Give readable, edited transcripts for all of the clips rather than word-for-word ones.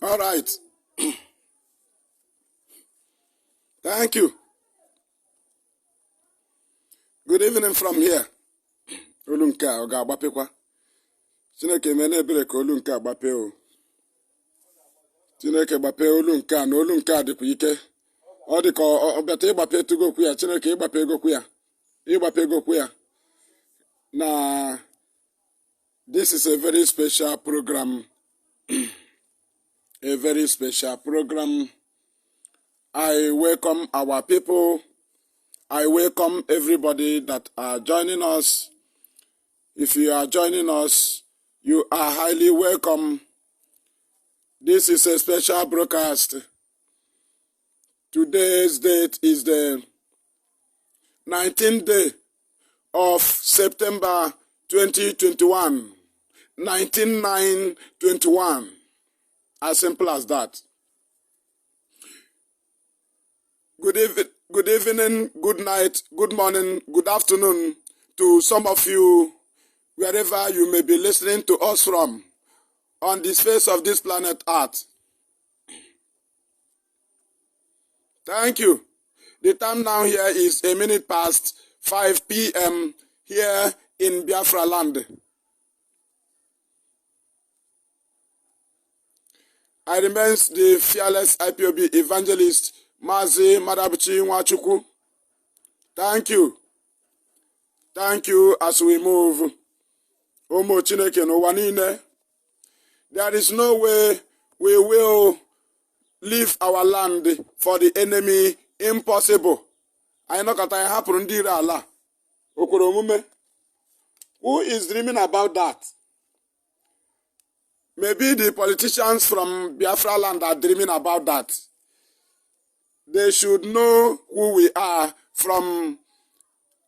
All right. Thank you. Good evening from here. Olunka oga agbapekwa. Chineke mene ebere ka olunka agbape o. Chineke gbape olunka na olunka dịkwa ike. Ọ dị ka ọ bịata ịgbape tugokwu ya. Chineke ịgbape egokwu ya. Ịgbape egokwu ya. Na this is a very special program. A very special program. I welcome our people. I welcome everybody that are joining us. If you are joining us, you are highly welcome. This is a special broadcast. Today's date is the 19th day of September 2021. 19/9/21. As simple as that. Good evening, good night, good morning, good afternoon to some of you, wherever you may be listening to us from, on the face of this planet Earth. Thank you. The time now here is 1 minute past 5 p.m. here in Biafra land. I remain the fearless Ipob Evangelist MaziMaduabuchi Nwachukwu. Thank you. Thank you as we move. Omo Chineke n'ụwa niile. There is no way we will leave our land for the enemy. Impossible. I know that I happened ndi ire ala. Okoro omume. Who is dreaming about that? Maybe the politicians from Biafra land are dreaming about that. They should know who we are from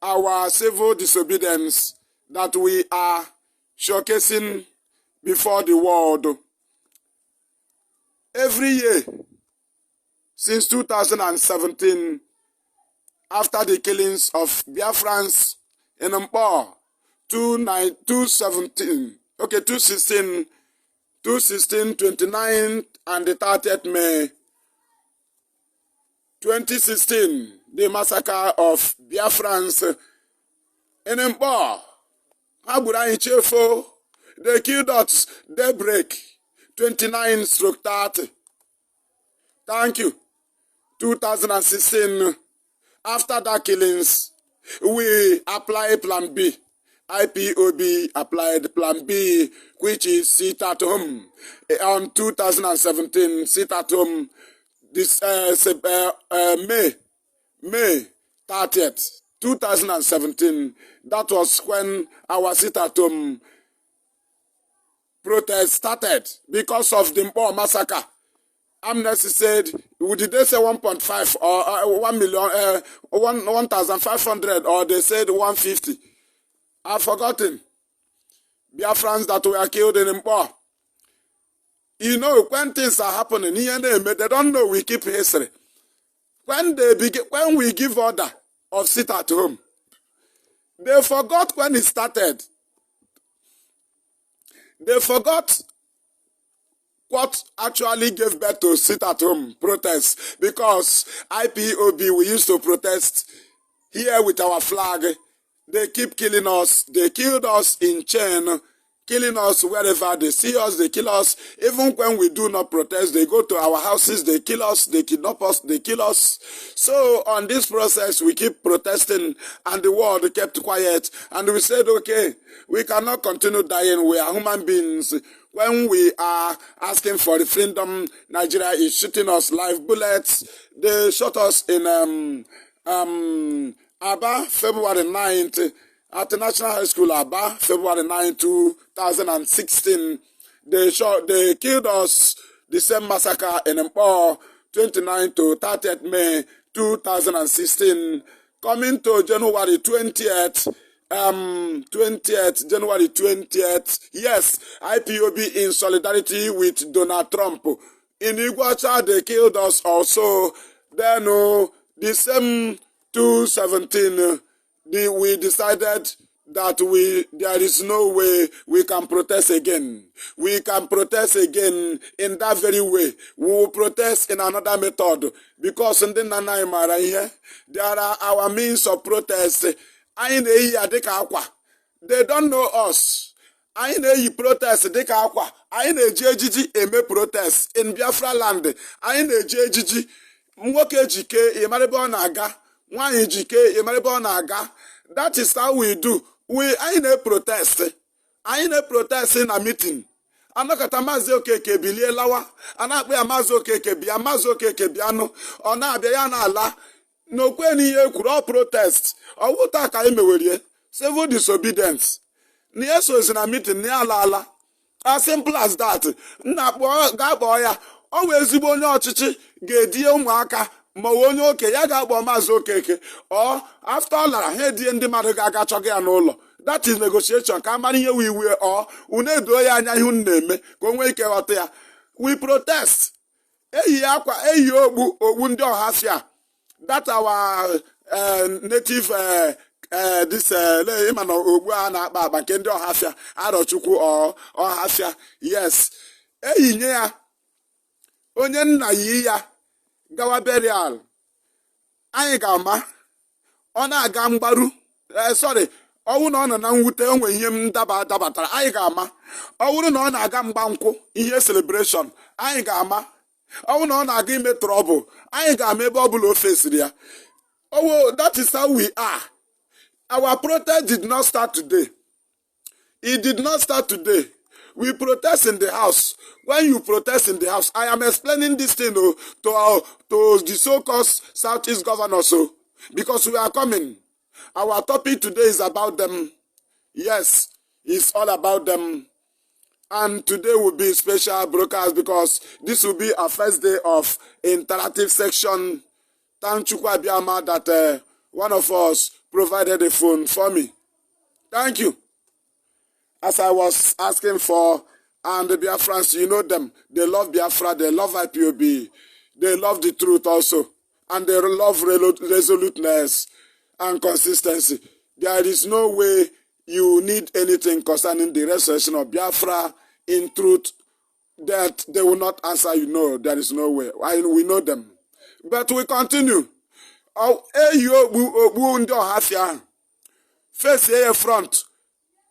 our civil disobedience that we are showcasing before the world. Every year, since 2017, after the killings of Biafrans in Ipob, 2016, 29, and the 30th May 2016, the massacre of Biafrans in Ipob. They killed us daybreak 29/30. Thank you. 2016, after that killings, we applied Plan B. IPOB applied Plan B, which is sit at home. On 2017, sit at home. This May 30th, 2017. That was when our sit at home protest started because of the Ipob massacre. Amnesty said, did they say 1.5 or 1 million, 1,500, or they said 150? I've forgotten. Biafrans that were killed in Ipob. You know, when things are happening, they don't know we keep history. When we give order of sit at home, they forgot when it started. They forgot what actually gave birth to sit at home protests, because IPOB, we used to protest here with our flag. They keep killing us. They killed us in chain, killing us wherever they see us, they kill us. Even when we do not protest, they go to our houses, they kill us, they kidnap us, they kill us. So on this process, we keep protesting, and the world kept quiet. And we said, okay, we cannot continue dying. We are human beings. When we are asking for the freedom, Nigeria is shooting us live bullets. They shot us in Aba, February 9th, at the National High School, Aba, February 9, 2016. They killed us, the same massacre in Ipob, 29 to 30th May 2016. Coming to January 20th, January 20th, yes, IPOB in solidarity with Donald Trump. In Iguacha, they killed us also. Then, the same 2017, we decided that there is no way we can protest again. We can protest again in that very way. We will protest in another method because in the Nanaimara here, there are our means of protest. They don't know us. Anyị na-eyi protest dịka akwa. Anyị na-eji ejiji eme protest in Biafra land. Anyị na-eji ejiji nwoke jike ịmara ebe ọ na-aga, nwaanyị jike ịmara ebe ọ na-aga. That is how we do. Anyị na-protest. Anyị na-protest na meeting. Anọkọta Maazị Okeke bilie lawa. A na-akpọ ya Maazị Okeke bịa, Maazị Okeke bịanụ. Ọ na-abịa ya na-ala. N'okwe n'ihe ekwuru ọ protest. Ọ wụta ka anyị mewerie. Civil disobedience. N'ihe sozi na meeting na ala. As simple as that. Nna ga-akpọ ya. Ọ wee ezigbo onye ọchịchị ga-edie ụmụaka ma onye oke ya ga-akpọ Maazị Okeke. Or after ọ lara ha edie ndị mmadụ ga-aga chọga ya n'ụlọ. That is negotiation ka amara ihe wiwe or unu edo ya anya ihe unu na-eme ka o nwee ike ghọta ya. We protest. Eyi akwa eyi ogbu ndị Ọhafịa. That our native this ịma na ogbu a na-akpa akpa nke ndị Ọhafịa Arọchukwu Ọhafịa. Yes. Eyinye ya onye nna yi ya gawa burial. Anyị ga-ama ọ na-aga mgbaru ọwụ na ọ nọ na mwute onwe ihe m dabatara anyị ga-ama. Ọ wụrụ na ọ na-aga mgbankwụ ihe celebration anyị ga-ama. Ọwụ na ọ na-aga ime trouble anyị ga-ama ebe ọ bụla o fesiri ya. That is how we are. Our protest did not start today. It did not start today. We protest in the house. When you protest in the house, I am explaining this thing to the so-called Southeast governors because we are coming. Our topic today is about them. Yes, it's all about them. And today will be special broadcast because this will be our first day of interactive section. Thank Chukwu Abiyama that one of us provided a phone for me. Thank you. As I was asking for, and the Biafrans, you know them. They love Biafra, they love IPOB. They love the truth also. And they love resoluteness and consistency. There is no way you need anything concerning the restoration of Biafra in truth that they will not answer you. No, there is no way. We know them. But we continue. Face a front.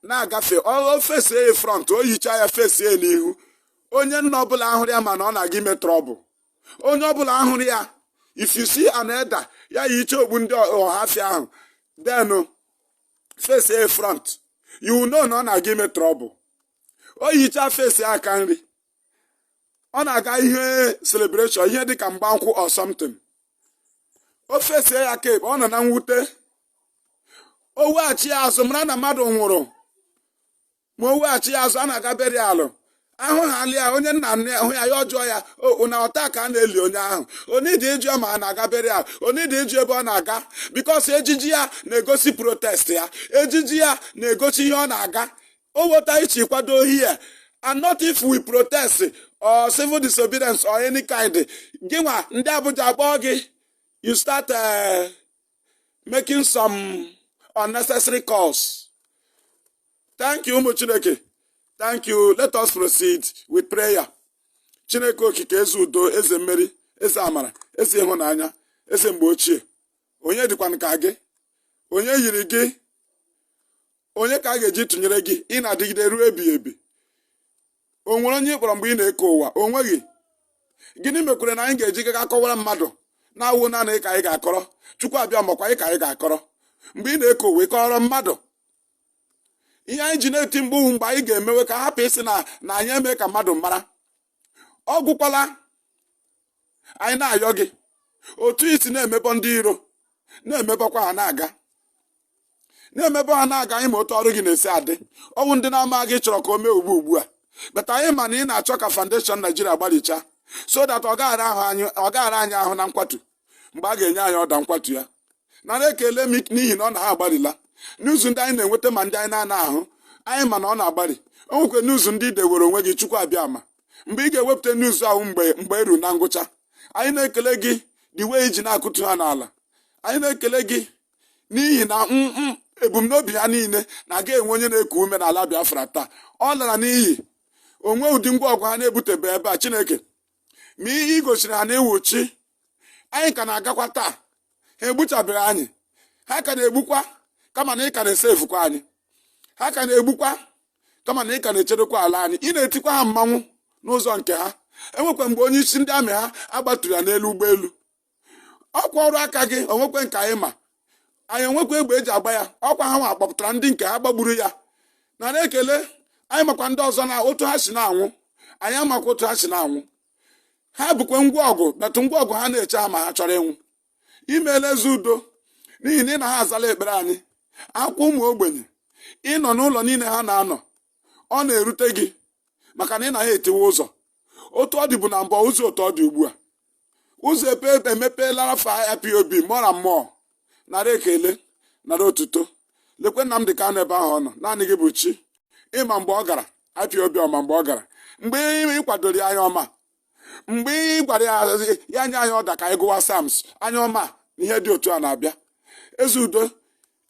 Na-agafe ọ face a front o yicha ya face a n'ihu. Onye nna ọbụla ahụrụ ya mana ọ na-aga ime trouble. Onye ọbụla ahụrụ ya, if you see an elder ya yicha ogbu ndị Ọhafịa ahụ, then face a front, you will know na ọ na-aga ime trouble. O yicha face aka nri, ọ na-aga ihe celebration, ihe dịka mgbankwụ or something. O face ya cape, ọ nọ na mwute. O weghachi azụ mara na mmadụ nwụrụ. Ma o weghachi azụ a na-aga burial. Ahụ ha alịa onye nna ahụ ya ọjọọ ya na ọta ka a na-eli onye ahụ. Onidi ịjụ ma a na-aga burial. Onidi ịjụ ebe ọ na-aga. Because ejiji ya na-egosi protest ya. Ejiji ya na-egosi ihe ọ na-aga. O weta ichi kwado here. And not if we protest or civil disobedience or any kind. Gịnwa ndị Abuja akpọ gị. You start making some unnecessary calls. Thank you, ụmụ Chineke. Thank you. Let us proceed with prayer. Chineke okike eze udo, eze mmeri, eze amara, eze ịhụnanya, eze mgbe ochie. Onye dịkwa ka gị? Onye yiri gị? Onye ka a ga-eji tụnyere gị? Ị na-adịgide ruo ebighị ebi. O nwere onye ịkpọrọ mgbe ị na-eke ụwa? O nweghị. Gịnị mekwere na anyị ga-eji gaga kọwara mmadụ na-awụ naanị ka anyị ga-akọrọ? Chukwu abịa makwa anyị ka anyị ga-akọrọ. Mgbe ị na-eke ụwa kọrọ mmadụ. Ihe anyị ji na-eti mgbu mgbe anyị ga-emewe ka hapụ isi na anyị eme ka mmadụ mara. Ọ gwụkwala anyị na-ayọ gị otu isi na-emebọ ndị iro na-emebọkwa ha na-aga anyị ma otu ọrụ gị na-esi adị. Ọnwụ ndị na-ama gị chọrọ ka o mee ugbu a bata anyị ma na ị na-achọ ka foundation Nigeria gbalicha so that ọ gaghara anyị ahụ na nkwatu mgbe a ga-enye anyị ọda nkwatu ya. Nara ekele m n'ihi na ọ na ha agbalịla. N'ụzọ ndị anyị na-enweta ma ndị anyị na-ana ahụ anyị ma na ọ na-agbalị. O nwekwe n'ụzọ ndị dewere onwe gị Chukwu abịa ma mgbe ị ga-ewepụta n'ụzọ ahụ mgbe eru na ngwụcha. Anyị na-ekele gị dị wee iji na-akụtu ha n'ala. Anyị na-ekele gị n'ihi na ebumnobi ha niile na aga enwe onye na-eku ume n'ala Biafra taa. Ọ lara n'iyi onwe ụdị ngwa ọgụ ha na-ebutebe ebe a. Chineke ma ihe i gosiri ha na-ewuchi anyị ka na-agakwa taa, ha egbuchabeghị anyị, ha ka na-egbukwa kama na ị ka na-esefukwa anyị, ha ka na-egbukwa kama na ị ka na-echedokwa ala anyị. Ị na-etikwa ha mmanwụ n'ụzọ nke ha. Enwekwa mgbe onye isi ndị amị ha agbatụrụ ya n'elu ụgbọelu. Ọkwa ọrụ aka gị onwekwe nke anyị ma, anyị onwekwa egbe eji agba ya. Ọkwa ha nwa kpọpụtara ndị nke ha gbagburu ya. Na na-ekele anyị makwa ndị ọzọ na otu ha si na-anwụ, anyị amakwa otu ha si na-anwụ. Ha bụkwa ngwa ọgụ, metụ ngwa ọgụ ha na-eche ha ma ha chọrọ ịnwụ. Imeela eze udo n'ihi na ị na ha azala ekpere anyị. Akwụkwọ ụmụ ogbenye ịnọ n'ụlọ niile ha na-anọ, ọ na-erute gị maka na ị na ha etiwe ụzọ. Otu ọ dịbụ na mbụ ụzọ otu ọ dị ugbu a, ụzọ emepeela afa IPOB mọra mmụọ. Nara ekele, nara otuto. Lekwe Nnamdikanu ebe ahụ ọ nọ, naanị gị bụ chi. Ịma mgbe ọ gara IPOB, ọma mgbe ọ gara, mgbe ị kwadoro anya ọma, mgbe ị gwara ya nye anyị ọda ka anyị gụwa Sams anya ọma na ihe dị otu a na-abịa. Eze udo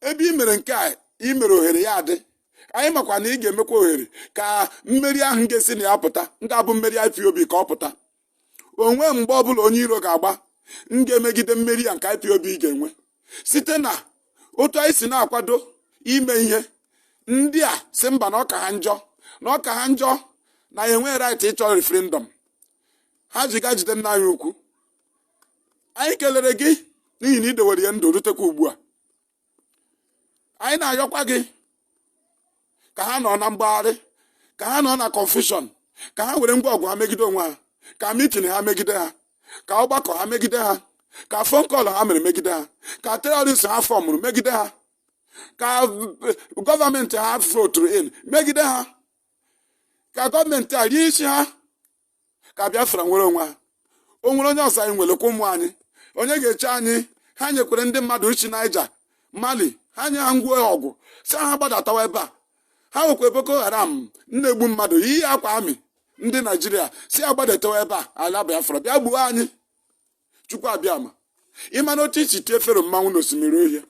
ebe i mere nke a, i mere ohere ya adị. Anyị makwa na ị ga-emekwa ohere ka mmeri ahụ ga-esi na ya pụta, nga bụ mmeri IPOB ka ọ pụta. Onwe mgbe ọbụla onye iro ga-agba m ga-emegide mmeri ya nke IPOB ga-enwe site na otu anyị si na-akwado ime ihe. Ndị a si mba na ọka ha njọ, na ọka ha njọ na ya enweghị right ịchọ referendum. Ha ji ga jide nna anyị ukwu. Anyị kelere gị n'ihi na ị dewere ya ndụ rutekwa ugbu a. Anyị na-ayọkwa gị ka ha nọ na mgbagharị, ka ha nọ na confusion, ka ha were ngwa ọgụ ha megide onwe ha, ka mitin ha megide ha, ka ọgbakọ ha megide ha, ka fon kọl ha mere megide ha, ka terọrist ha fọmụrụ megide ha, ka gọọmenti ha voturu in megide ha, ka gọọmenti a rie isi ha, ka Biafra nwere onwe ha. O nwere onye ọzọ anyị nwelekwa ụmụ anyị, onye ga-eche anyị. Ha nyekwere ndị mmadụ uchi Naija, Mali, ha nye ha ngwa ọgụ si ha gbadatawa ebe a. Ha nwekwa Boko Haram na-egbu mmadụ, iyi akwa amị ndị Naijiria si agbadatawa ebe a ala Biafra bịa gbuo anyị. Chukwu abịama, ịma na otu isi tie fero mmanwụ n'osimiri ohia,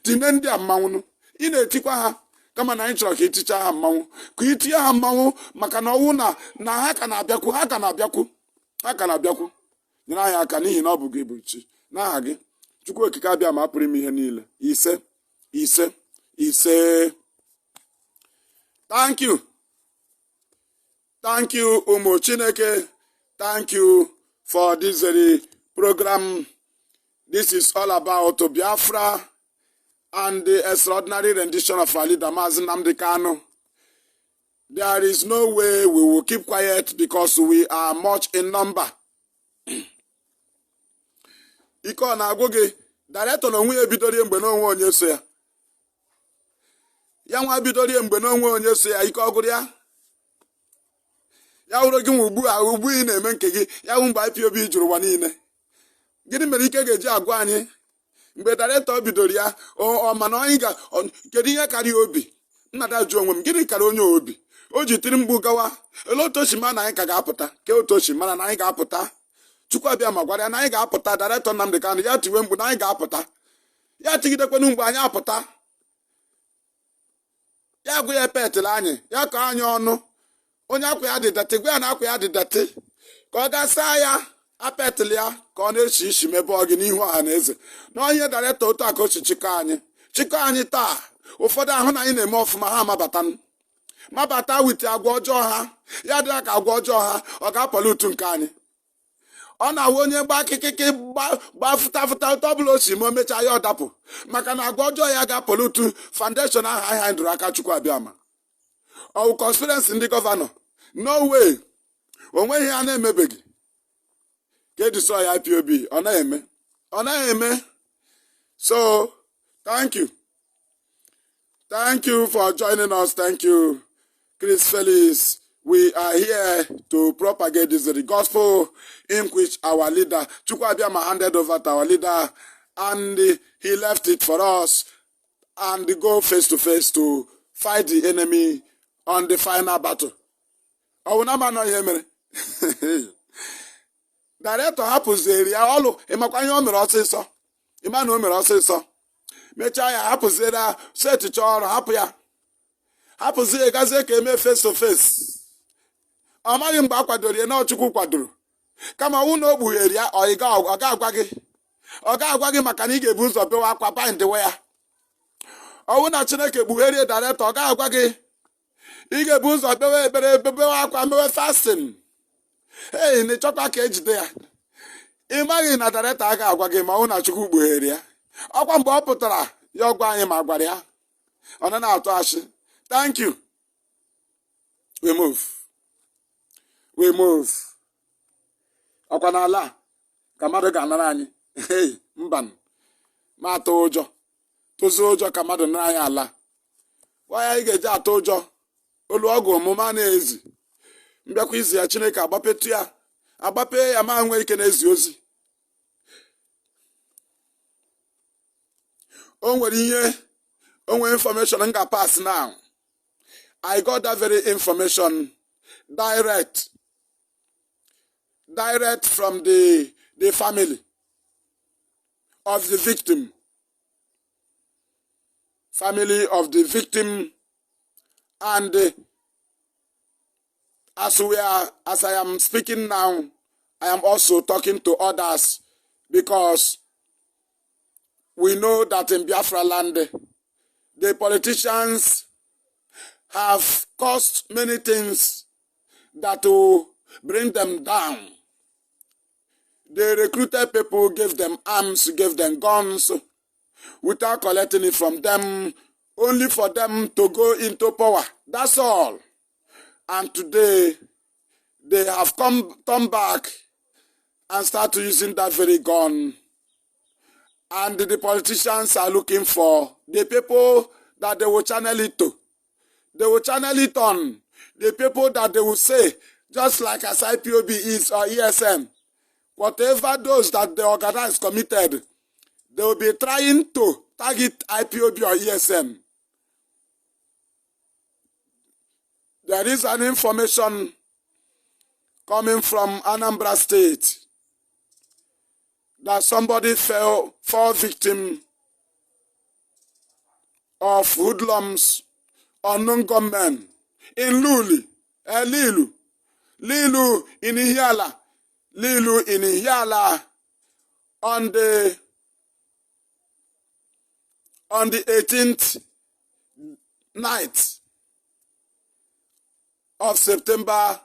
tinye ndị a mmanwụ. Ị na-etikwa ha kama na anyị chọrọ ka iticha ha mmanwụ, ka itinye ha mmanwụ maka na ọnwụ na ha ka na-abịakwu, ha ka na-abịakwu, ha ka na-abịakwu. Nyere anyị aka n'ihi na ọ bụ gị bụ chi. N'aha gị Chukwu okike abịa ma apụrụ ime ihe niile. Ise ise ise. Thank you, thank you ụmụ Chineke. Thank you for this very program. This is all about Biafra and the extraordinary rendition of our leader MaziMaduabuchi. There is no way we will keep quiet because we are much in number. Ike ọ na-agwụ gị, director na onwe ya ebidorie mgbe n'onwe onye so ya. Ya nwa bidorie mgbe n'onwe onye so ya, ike ọgụrụ ya. Ya wụrụ gị nwa ugbu ị na-eme nke gị, ya wụ mgbe IPOB jụrụ ụwa niile. Gịnị mere ike ga-eji agwa anyị mgbe director bidoro ya mana anyị kedu ihe karịa obi? Nnada jụọ onwe m, gịnị karịa onye obi? O ji tiri mgbu gawa ele otu osimiri na anyị ka ga-apụta, ke otu osimiri na anyị ga-apụta. Chukwu abịa ma gwara ya na anyị ga-apụta. Director Nnamdikanu ya tiwe mgbu na anyị ga-apụta. Ya tigidekwana mgbe anyị apụta. Ya gụ ya petịla anyị, ya kọọ anyị ọnụ. Onye akwa ya dị dati, gwa ya na akwa ya dị dati, ka ọ gasaa ya apetịla ya ka ọ na-echi isi mebe ọ gị n'ihu ọha na eze. Na onye director otu a ka o si chịkọ anyị taa. Ụfọdụ ahụ na anyị na-eme ọfụma, ha mabata wite agwa ọjọọ ha. Ya dịra ka agwa ọjọọ ha ọ ga-apọla utu nke anyị. Ọ na-awụ onye gba akịkịkị gba fụtafụta ụtọ ọbụla o si ma o mechaa ya ọdapụ maka na agwa ọjọọ ya ga-apọla utu foundation ahụ anyị anyị dụrụ aka. Chukwu abịama, ọwụ conspiracy ndị gọvanọ. No way, o nweghị ya na-emebeghị ka edusọ ya IPOB. Ọ naghị eme. So thank you for joining us. Thank you, Chris Felix. We are here to propagate this the gospel in which our leader Chukwu abịama handed over to our leader, and he left it for us and go face to face to fight the enemy on the final battle. Director hapụziri ya ọlụ. Ịmakwa ihe o mere ọsịsọ. Ịma na o mere ọsịsọ mechaa ya hapụzie na seticha ọrụ hapụ ya hapụzie gazie ka eme face to face. Ọ maghị mgbe a kwadoro ya na Chukwu kwadoro, kama ọnwụ na o gbughere ya ọ ga-agwa gị, ọ ga-agwa gị maka na ị ga-ebu ụzọ bewe akwa bindwe ya. Ọnwụ na Chineke gbugherie director ọ ga-agwa gị ị ga-ebu ụzọ bewe ekpere bewe akwa mewe fasting. Hey, na ịchọkwa ka ejide ya. Ị maghị na director a ga-agwa gị ma ọnwụ na Chukwu gbughere ya. Ọkwa mgbe ọ pụtara ya ọgwa anyị ma gwara ya ọ na na-atụ achị. Thank you. We move. Ọkwa n'ala ka mmadụ ga-anara anyị. Mba, ma atụ ụjọ tụzie ụjọ ka mmadụ nara anyị ala. Waya ị ga-eji atụ ụjọ olu ọgụ omume a na-ezi mbịakwa izi ya Chineke agbapetu ya agbape ya ma nwee ike na-ezi ozi. O nwere information m ga-pass now. I got that very information direct from the family of the victim. And as I am speaking now, I am also talking to others, because we know that in Biafra land, the politicians have caused many things that will bring them down. They recruited people, gave them arms, gave them guns, without collecting it from them, only for them to go into power. That's all. And today, they have turned back and started using that very gun. And the politicians are looking for the people that they will channel it to. They will channel it on the people that they will say, just like as IPOB is or ESN, whatever those that they organize committed, they will be trying to target IPOB or ESN. There is an information coming from Anambra State that somebody fall victim of hoodlums, unknown gunmen in Lilu in Ihiala on the 18th night of September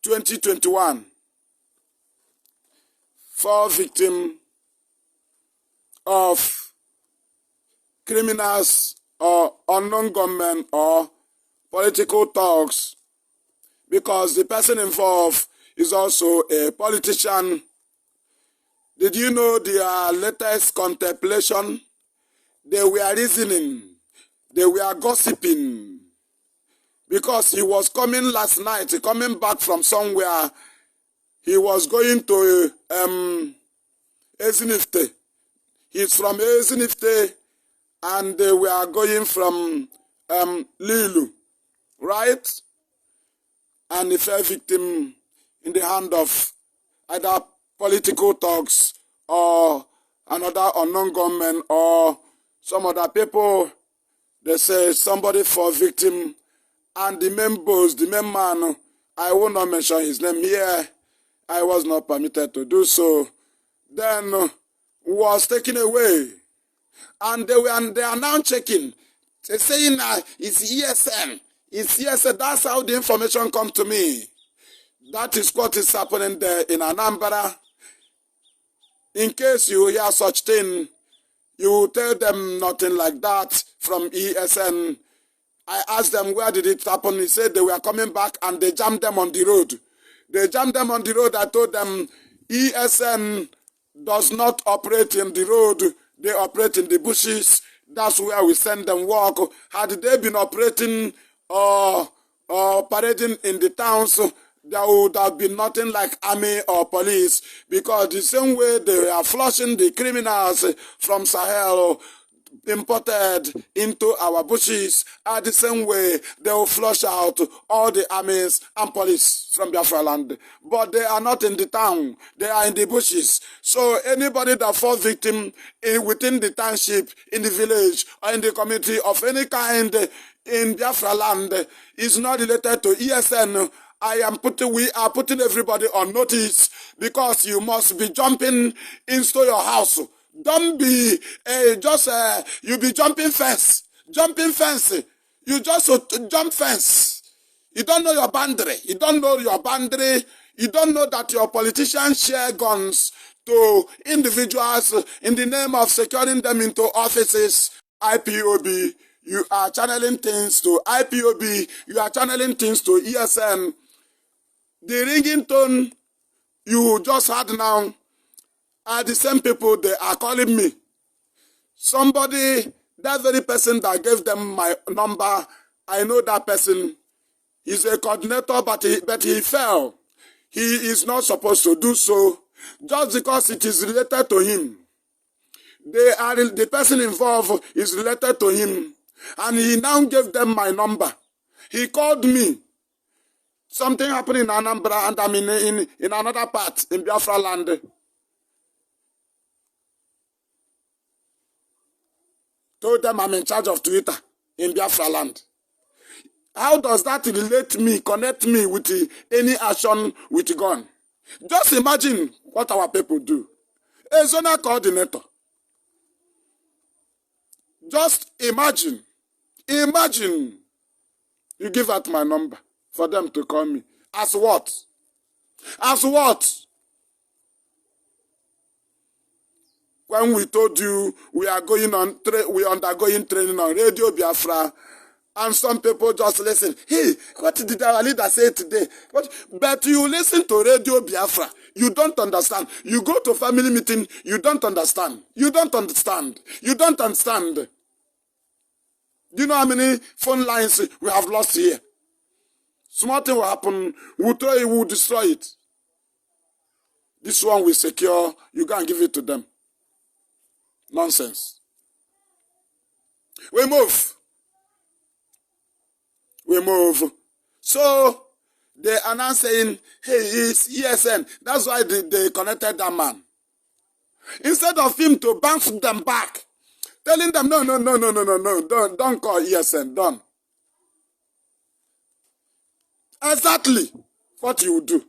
2021. 4 victims of criminals or unknown gunmen or political thugs, because the person involved is also a politician. Did you know their latest contemplation? They were reasoning, they were gossiping, because he was coming last night, coming back from somewhere. He was going to Ezinifte. He's from Ezinifte, and they were going from Lilu, right? And he fell victim in the hand of either political thugs or another unknown gunman or some other people. They say somebody fall victim, and the main boss, the main man, I will not mention his name here, I was not permitted to do so, then was taken away. And they are now checking. They're saying it's ESN. It's ESN. That's how the information come to me. That is what is happening there in Anambra. In case you hear such thing, you tell them nothing like that from ESN. I asked them where did it happen. He said they were coming back and they jammed them on the road. They jammed them on the road. I told them ESN does not operate in the road. They operate in the bushes. That's where we send them work. Had they been operating or parading in the towns, there would have been nothing like army or police, because the same way they are flushing the criminals from Sahel, imported into our bushes are the same way they will flush out all the armies and police from Biafra land. But they are not in the town, they are in the bushes. So anybody that falls victim within the township, in the village, or in the community of any kind in Biafra land is not related to ESN. We are putting everybody on notice, because you must be jumping into your house. Don't be you be jumping fence. Jumping fence. You just jump fence. You don't know your boundary. You don't know your boundary. You don't know that your politicians share guns to individuals in the name of securing them into offices. IPOB, you are channeling things to IPOB. You are channeling things to ESN. The ringing tone you just heard now are the same people they are calling me. Somebody, that very person that gave them my number, I know that person. He's a coordinator, but he fell. He is not supposed to do so, just because it is related to him. The person involved is related to him, and he now gave them my number. He called me. Something happened in Anambra, and I'm in another part, in Biafra land. Told them I'm in charge of Twitter in Biafra land. How does that connect me with any action with gun? Just imagine what our people do. A zonal coordinator. Just imagine. Imagine you give out my number for them to call me. As what? As what? When we told you we are undergoing training on Radio Biafra, and some people just listen. Hey, what did our leader say today? But you listen to Radio Biafra, you don't understand. You go to family meeting, you don't understand. You don't understand. You don't understand. Do you know how many phone lines we have lost here? Small thing will happen, we'll throw it, we'll destroy it. This one we secure, you go and give it to them. Nonsense. We move. We move. So they are now saying, hey, it's ESN. That's why they connected that man. Instead of him to bounce them back, telling them, no, don't call ESN, don't. Exactly what you do.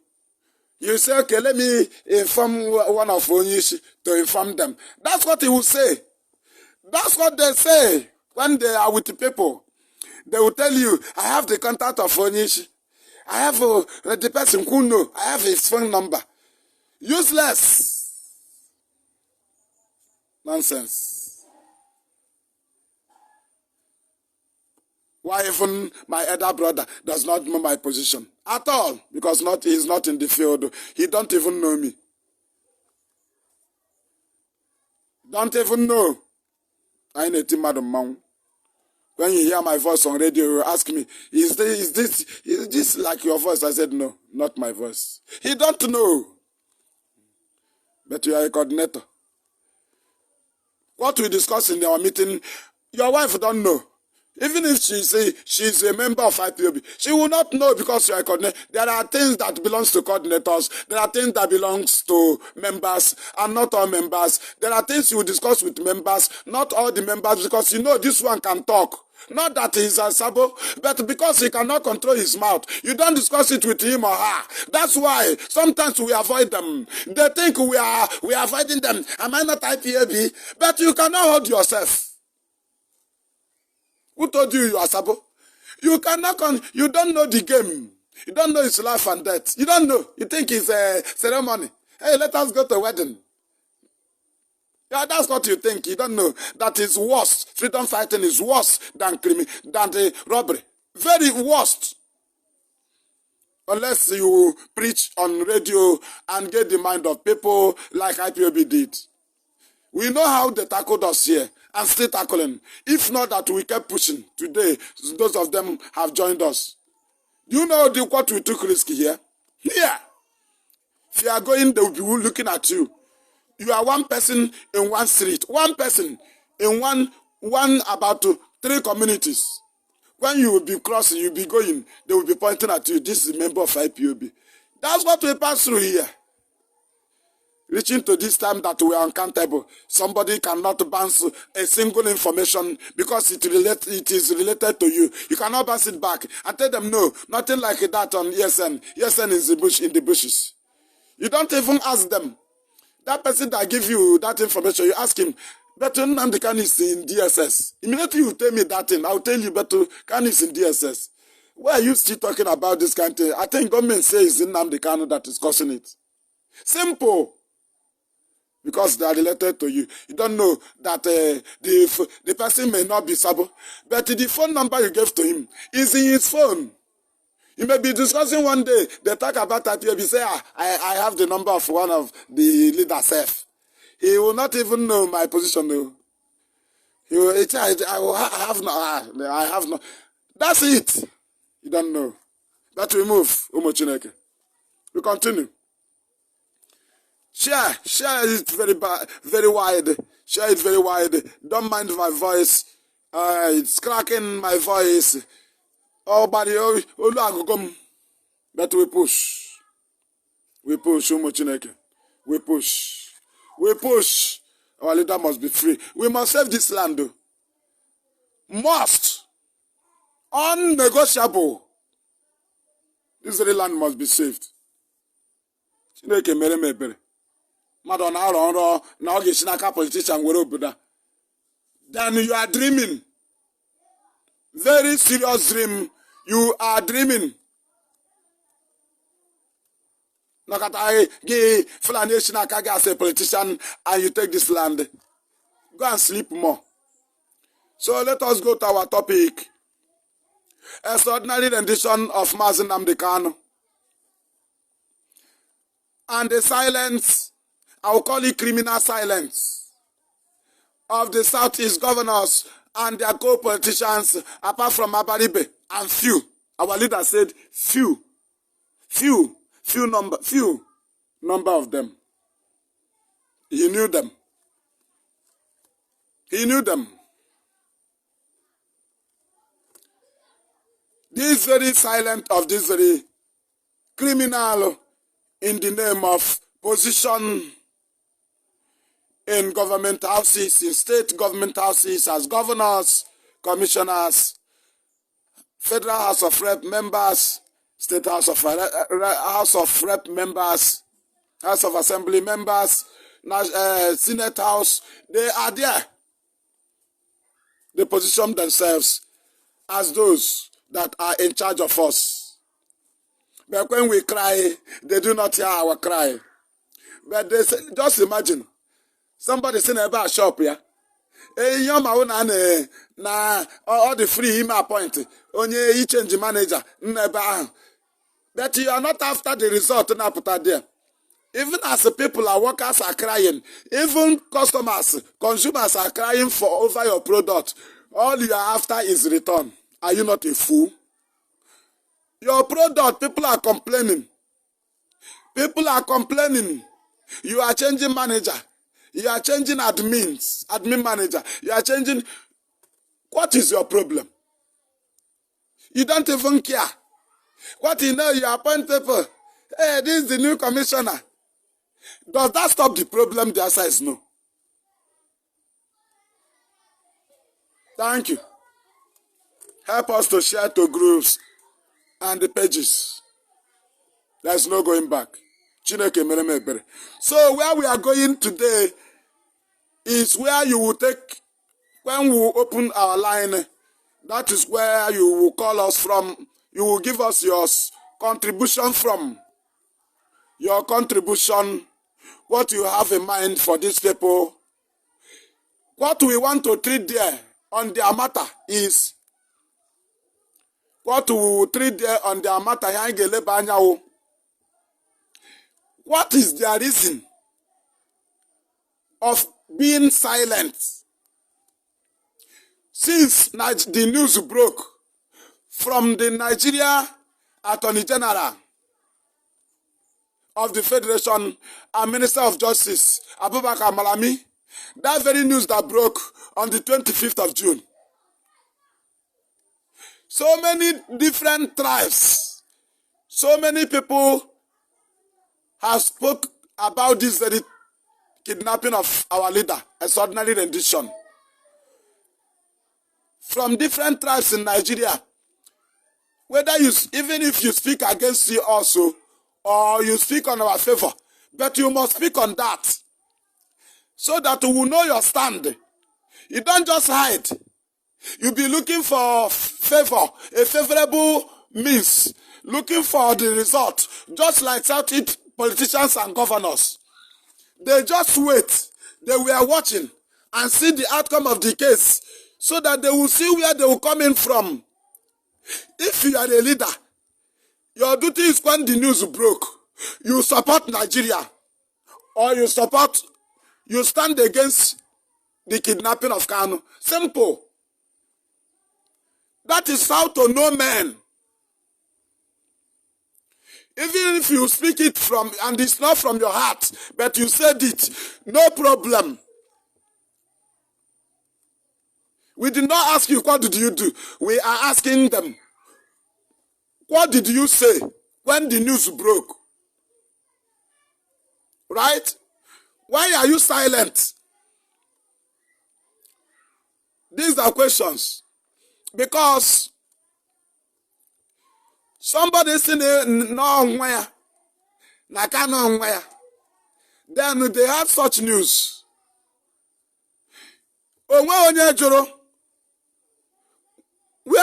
You say, okay, let me inform one of Onyishi to inform them. That's what he will say. That's what they say when they are with the people. They will tell you, I have the contact of Onyishi. I have the person who knows. I have his phone number. Useless. Nonsense. Why even my elder brother does not know my position at all? Because he's not in the field. He don't even know me. Don't even know. I ain't a madam. When you hear my voice on radio, you ask me, is this like your voice? I said, no, not my voice. He don't know. But you are a coordinator. What we discuss in our meeting, your wife don't know. Even if she's a member of IPOB, she will not know, because you are a coordinator. There are things that belongs to coordinators. There are things that belongs to members, and not all members. There are things you discuss with members, not all the members, because you know this one can talk. Not that he's a sabo, but because he cannot control his mouth. You don't discuss it with him or her. That's why sometimes we avoid them. They think we are avoiding them. Am I not IPOB? But you cannot hold yourself. Who told you are sabo? You don't know the game. You don't know it's life and death. You don't know. You think it's a ceremony. Hey, let us go to a wedding. Yeah, that's what you think. You don't know that is worse. Freedom fighting is worse than the robbery. Very worst. Unless you preach on radio and get the mind of people like IPOB did. We know how they tackled us here and still tackling. If not that we kept pushing, today those of them have joined us. Do you know what we took risk here? Here. If you are going, they will be looking at you. You are one person in one street. One person in one about 3 communities. When you will be crossing, you'll be going, they will be pointing at you. This is a member of IPOB. That's what we pass through here. Reaching to this time that we are uncountable. Somebody cannot bounce a single information because it is related to you. You cannot bounce it back and tell them no, nothing like that on ESN. ESN is in the bushes. You don't even ask them. That person that give you that information, you ask him, Beto Nnamdi is in DSS. Immediately you tell me that thing, I'll tell you Beto Kanu is in DSS. Why are you still talking about this kind of thing? I think government says it's Nnamdi Kanu that is causing it. Simple. Because they are related to you. You don't know that the person may not be Sabo. But the phone number you gave to him is in his phone. You may be discussing one day, they talk about that, you say, I have the number of one of the leaders. He will not even know my position. No. He will, I have no. That's it. You don't know. But we move. We continue. Share it very wide. Share it very wide. Don't mind my voice. It's cracking my voice. Oh, buddy, but we push. We push. We push. We push. Our leader must be free. We must save this land. Though. Must. Unnegotiable. This very land must be saved. Madonna, now politician then you are dreaming. Very serious dream. You are dreaming. Nakatai give Flanation Akaga as a politician and you take this land. Go and sleep more. So let us go to our topic. Extraordinary rendition of MaziMaduabuchi and the silence, I will call it criminal silence, of the Southeast governors and their co-politicians, apart from Abaribe, and few. Our leader said few number of them. He knew them. He knew them. This very silent of this very criminal in the name of position in government houses, in state government houses, as governors, commissioners, Federal House of Rep members, State House of Rep members, House of Assembly members, Senate House, they are there. They position themselves as those that are in charge of us. But when we cry, they do not hear our cry. But they say, just imagine, somebody sitting about a shop here. Na all the free email appoint. Onye you change manager. But you are not after the result na put there. Even as the people, our workers are crying. Even customers, consumers are crying for over your product. All you are after is return. Are you not a fool? Your product, people are complaining. People are complaining. You are changing manager. You are changing admin manager. You are changing. What is your problem? You don't even care. What you know, you appoint people. Hey, this is the new commissioner. Does that stop the problem? The answer is no. Thank you. Help us to share to groups and the pages. There's no going back. So where we are going today is where you will take, when we open our line, that is where you will call us from. You will give us your contribution from. Your contribution, what you have in mind for these people. What we want to treat there on their matter is, what we will treat there on their matter, what is their reason of being silent? Since the news broke from the Nigeria Attorney General of the Federation and Minister of Justice, Abubakar Malami, That very news that broke on the 25th of June. So many different tribes, so many people have spoke about this very kidnapping of our leader, extraordinary rendition. From different tribes in Nigeria, whether you, even if you speak against you also, or you speak on our favor, but you must speak on that, so that we will know your stand. You don't just hide. You be looking for favor, a favorable means, looking for the result, just like Southeast politicians and governors. They just wait. They were watching and see the outcome of the case, so that they will see where they will come in from. If you are a leader, your duty is when the news broke, you support Nigeria, or you stand against the kidnapping of Kanu. Simple. That is how to know men. Even if you speak it from, and it's not from your heart, but you said it, no problem. We did not ask you, what did you do? We are asking them, what did you say when the news broke? Right? Why are you silent? These are questions. Because somebody saying no, then they have such news. Where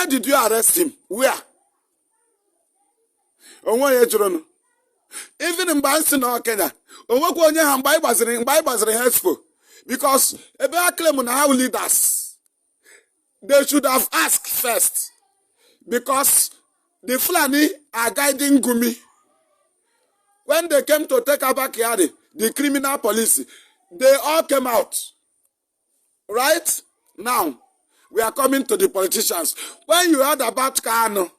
did you arrest him? Where? Even in Kenya, because how leaders, they should have asked first, because the Fulani are guiding Gumi. When they came to take Abakari, the criminal police, they all came out. Right? Now, we are coming to the politicians. When you heard about Kanu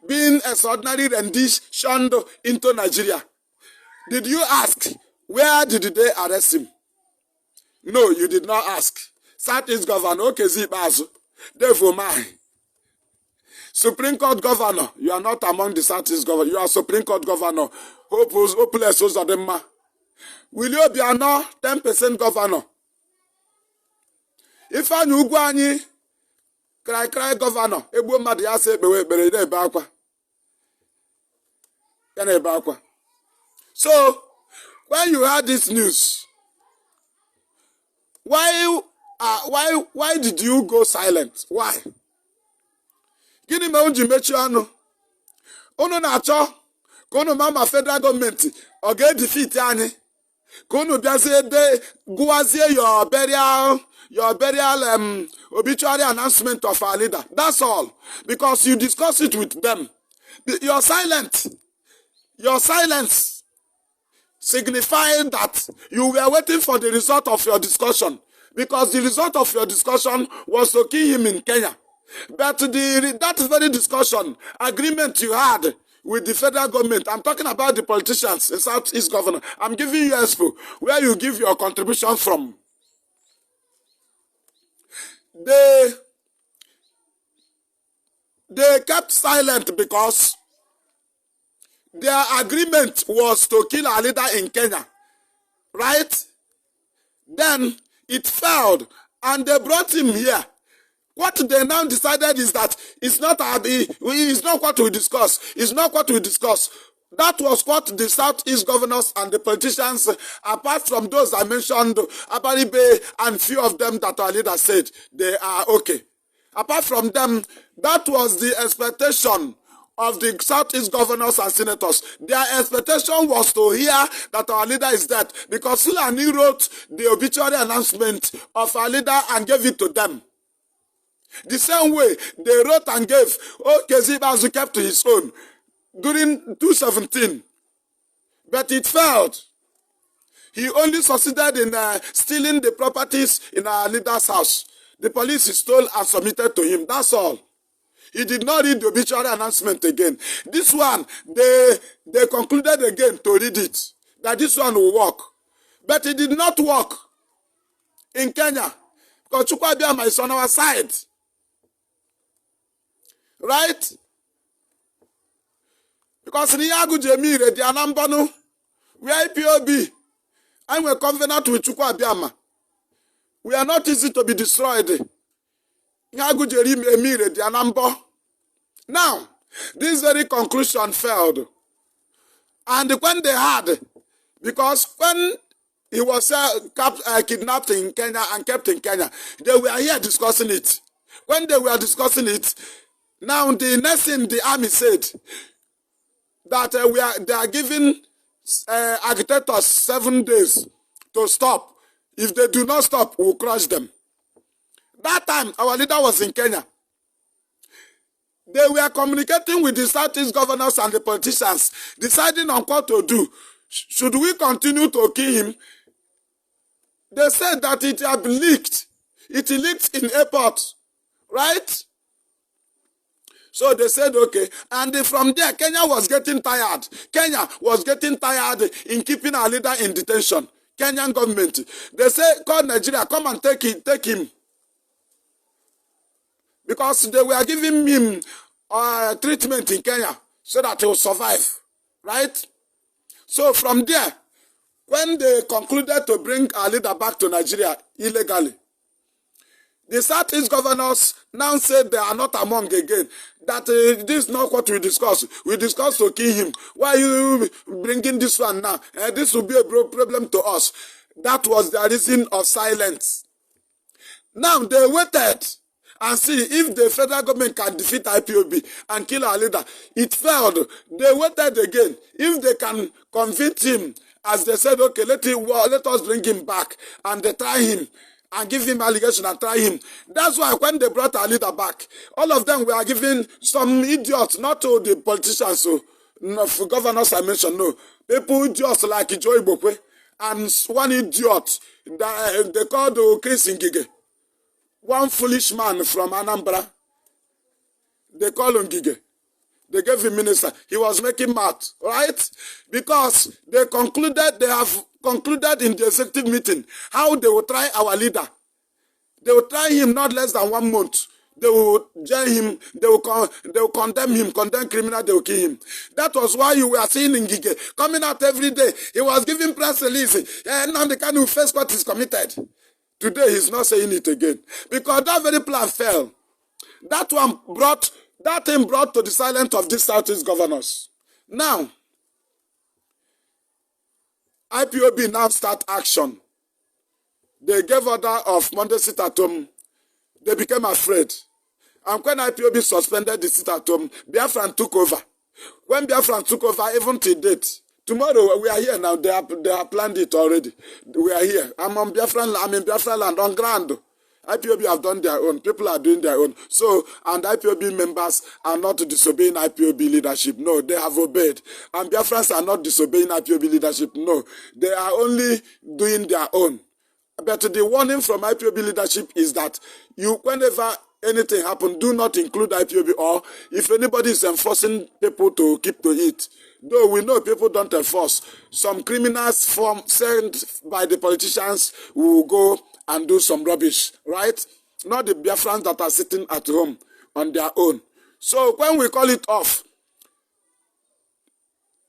being extraordinary rendition into Nigeria, did you ask, where did they arrest him? No, you did not ask. Southeast Governor, Okezibazu, Devomai. Supreme Court Governor, you are not among the Southeast Governor. You are Supreme Court Governor. Hopeless Ozadema. Will you be another 10% governor? If I knew Guani, cry governor, Ebu Madia say, Bere Bakwa. So, when you heard this news, why did you go silent? Why? Gini me unji mechi anu. Unu na-achọ ka unu mama federal government ọ ga-defeat anyị. Ka unu bịazie de gụwazie your burial obituary announcement of our leader. That's all. Because you discuss it with them. You're silent. Your silence signifying that you were waiting for the result of your discussion. Because the result of your discussion was to kill him in Kenya. But that very discussion, agreement you had with the federal government, I'm talking about the politicians, the Southeast Governor. I'm giving you expo where you give your contribution from. They kept silent because their agreement was to kill our leader in Kenya. Right? Then it failed and they brought him here. What they now decided is that it's not what we discuss. It's not what we discuss. That was what the Southeast governors and the politicians, apart from those I mentioned, Abaribe and few of them that our leader said, they are okay. Apart from them, that was the expectation of the Southeast governors and senators. Their expectation was to hear that our leader is dead, because Fulani wrote the obituary announcement of our leader and gave it to them. The same way they wrote and gave, Okezibazu kept to his own during 2017. But it failed. He only succeeded in stealing the properties in our leader's house. The police stole and submitted to him. That's all. He did not read the obituary announcement again. This one, they concluded again to read it, that this one will work. But it did not work. in Kenya. Because Chukwu Abịama is on our side. Right? Because Niyagu Jemire, the Anambanu, we are IPOB, and we're covenant with Chukwu Abịama. We are not easy to be destroyed. Niyagu Jemire, the Anambo. Now, this very conclusion failed. And when they had, because when he was kidnapped in Kenya and kept in Kenya, they were here discussing it. When they were discussing it, now the next thing the army said, that they are giving agitators 7 days to stop. If they do not stop, we'll crush them. That time, our leader was in Kenya. They were communicating with the Southeast governors and the politicians, deciding on what to do. Should we continue to kill him? They said that it had been leaked. It leaked in airport, right? So they said, okay. And from there, Kenya was getting tired. Kenya was getting tired in keeping our leader in detention. Kenyan government. They said, call Nigeria, come and take him. Because they were giving him treatment in Kenya so that he will survive. Right? So from there, when they concluded to bring our leader back to Nigeria illegally, the Southeast governors now said they are not among again. That this is not what we discussed. We discussed to kill him. Why are you bringing this one now? This will be a problem to us. That was the reason of silence. Now they waited and see if the federal government can defeat IPOB and kill our leader. It failed. They waited again. If they can convince him, as they said, okay, let us bring him back, and they try him and give him allegation and try him. That's why when they brought our leader back, all of them were giving some idiots, not to the politicians, so no, for governors I mentioned, no. People idiots like Joy Bokwe, and one idiot that they called Chris Ngige. One foolish man from Anambra, they call him Ngige. They gave him minister. He was making math, right? Because they have concluded in the executive meeting how they will try our leader. They will try him not less than 1 month. They will jail him. They will condemn him, condemn criminal. They will kill him. That was why you were seeing Ngige coming out every day. He was giving press release. Nnamdikanu face what is committed. Today he's not saying it again because that very plan fell. That thing brought to the silence of these Southeast governors. Now, IPOB now start action. They gave order of Monday sit at home. They became afraid. And when IPOB suspended the sit at home, Biafran took over. When Biafran took over, even to date, tomorrow we are here now. They have planned it already. We are here. I'm in Biafran land on ground. IPOB have done their own. People are doing their own. So, and IPOB members are not disobeying IPOB leadership. No, they have obeyed. And Biafrans are not disobeying IPOB leadership. No, they are only doing their own. But the warning from IPOB leadership is that whenever anything happens, do not include IPOB, or if anybody is enforcing people to keep to it. Though we know people don't enforce. Some criminals sent by the politicians will go and do some rubbish, right? Not the Biafrans that are sitting at home on their own. So when we call it off,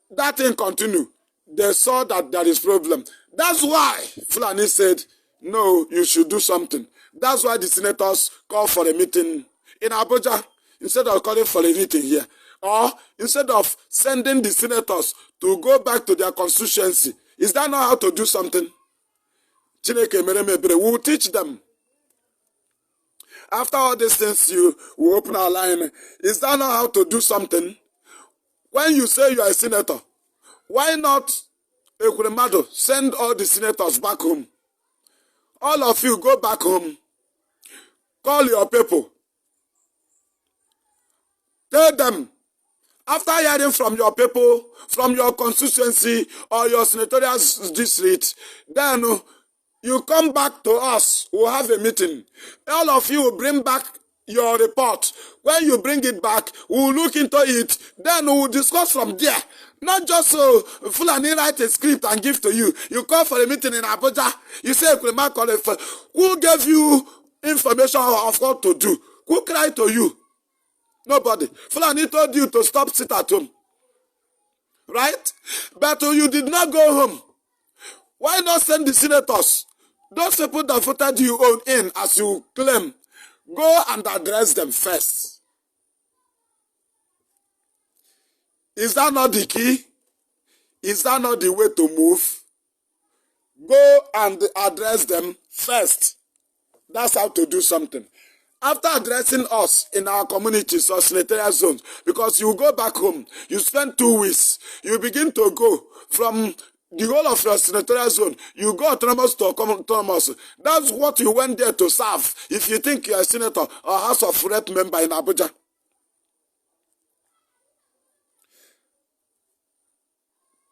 that thing continue. They saw that there is problem. That's why Fulani said, no, you should do something. That's why the senators called for a meeting in Abuja instead of calling for a meeting here. Or instead of sending the senators to go back to their constituency. Is that not how to do something? We will teach them. After all these things, you will open our line. Is that not how to do something? When you say you are a senator, why not send all the senators back home? All of you go back home. Call your people. Tell them, after hearing from your people, from your constituency or your senatorial district, then you come back to us. We'll have a meeting. All of you will bring back your report. When you bring it back, we'll look into it. Then we'll discuss from there. Not just so Fulani write a script and give to you. You call for a meeting in Abuja. You say, who gave you information of what to do? Who cried to you? Nobody. Fulani told you to stop sit at home. Right? But you did not go home. Why not send the senators? Those people that voted you in, as you claim, go and address them first. Is that not the key? Is that not the way to move? Go and address them first. That's how to do something. After addressing us in our communities or senatorial zones, because you go back home, you spend 2 weeks, you begin to go from the whole of your senatorial zone, you go autonomous to autonomous. That's what you went there to serve if you think you're a senator or House of Rep member in Abuja.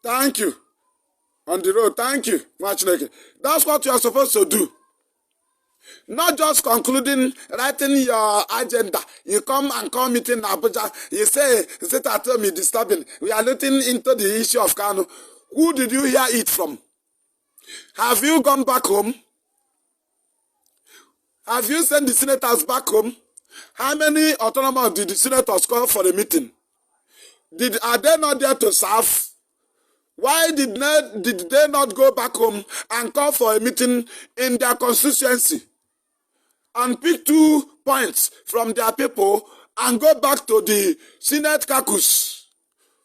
Thank you. On the road, thank you. That's what you are supposed to do. Not just concluding, writing your agenda. You come and call meeting in Abuja. You say, sit at home, disturbing. We are looking into the issue of Kanu. Who did you hear it from? Have you gone back home? Have you sent the senators back home? How many autonomous did the senators call for the meeting? Are they not there to serve? Why did they not go back home and call for a meeting in their constituency and pick 2 points from their people and go back to the Senate caucus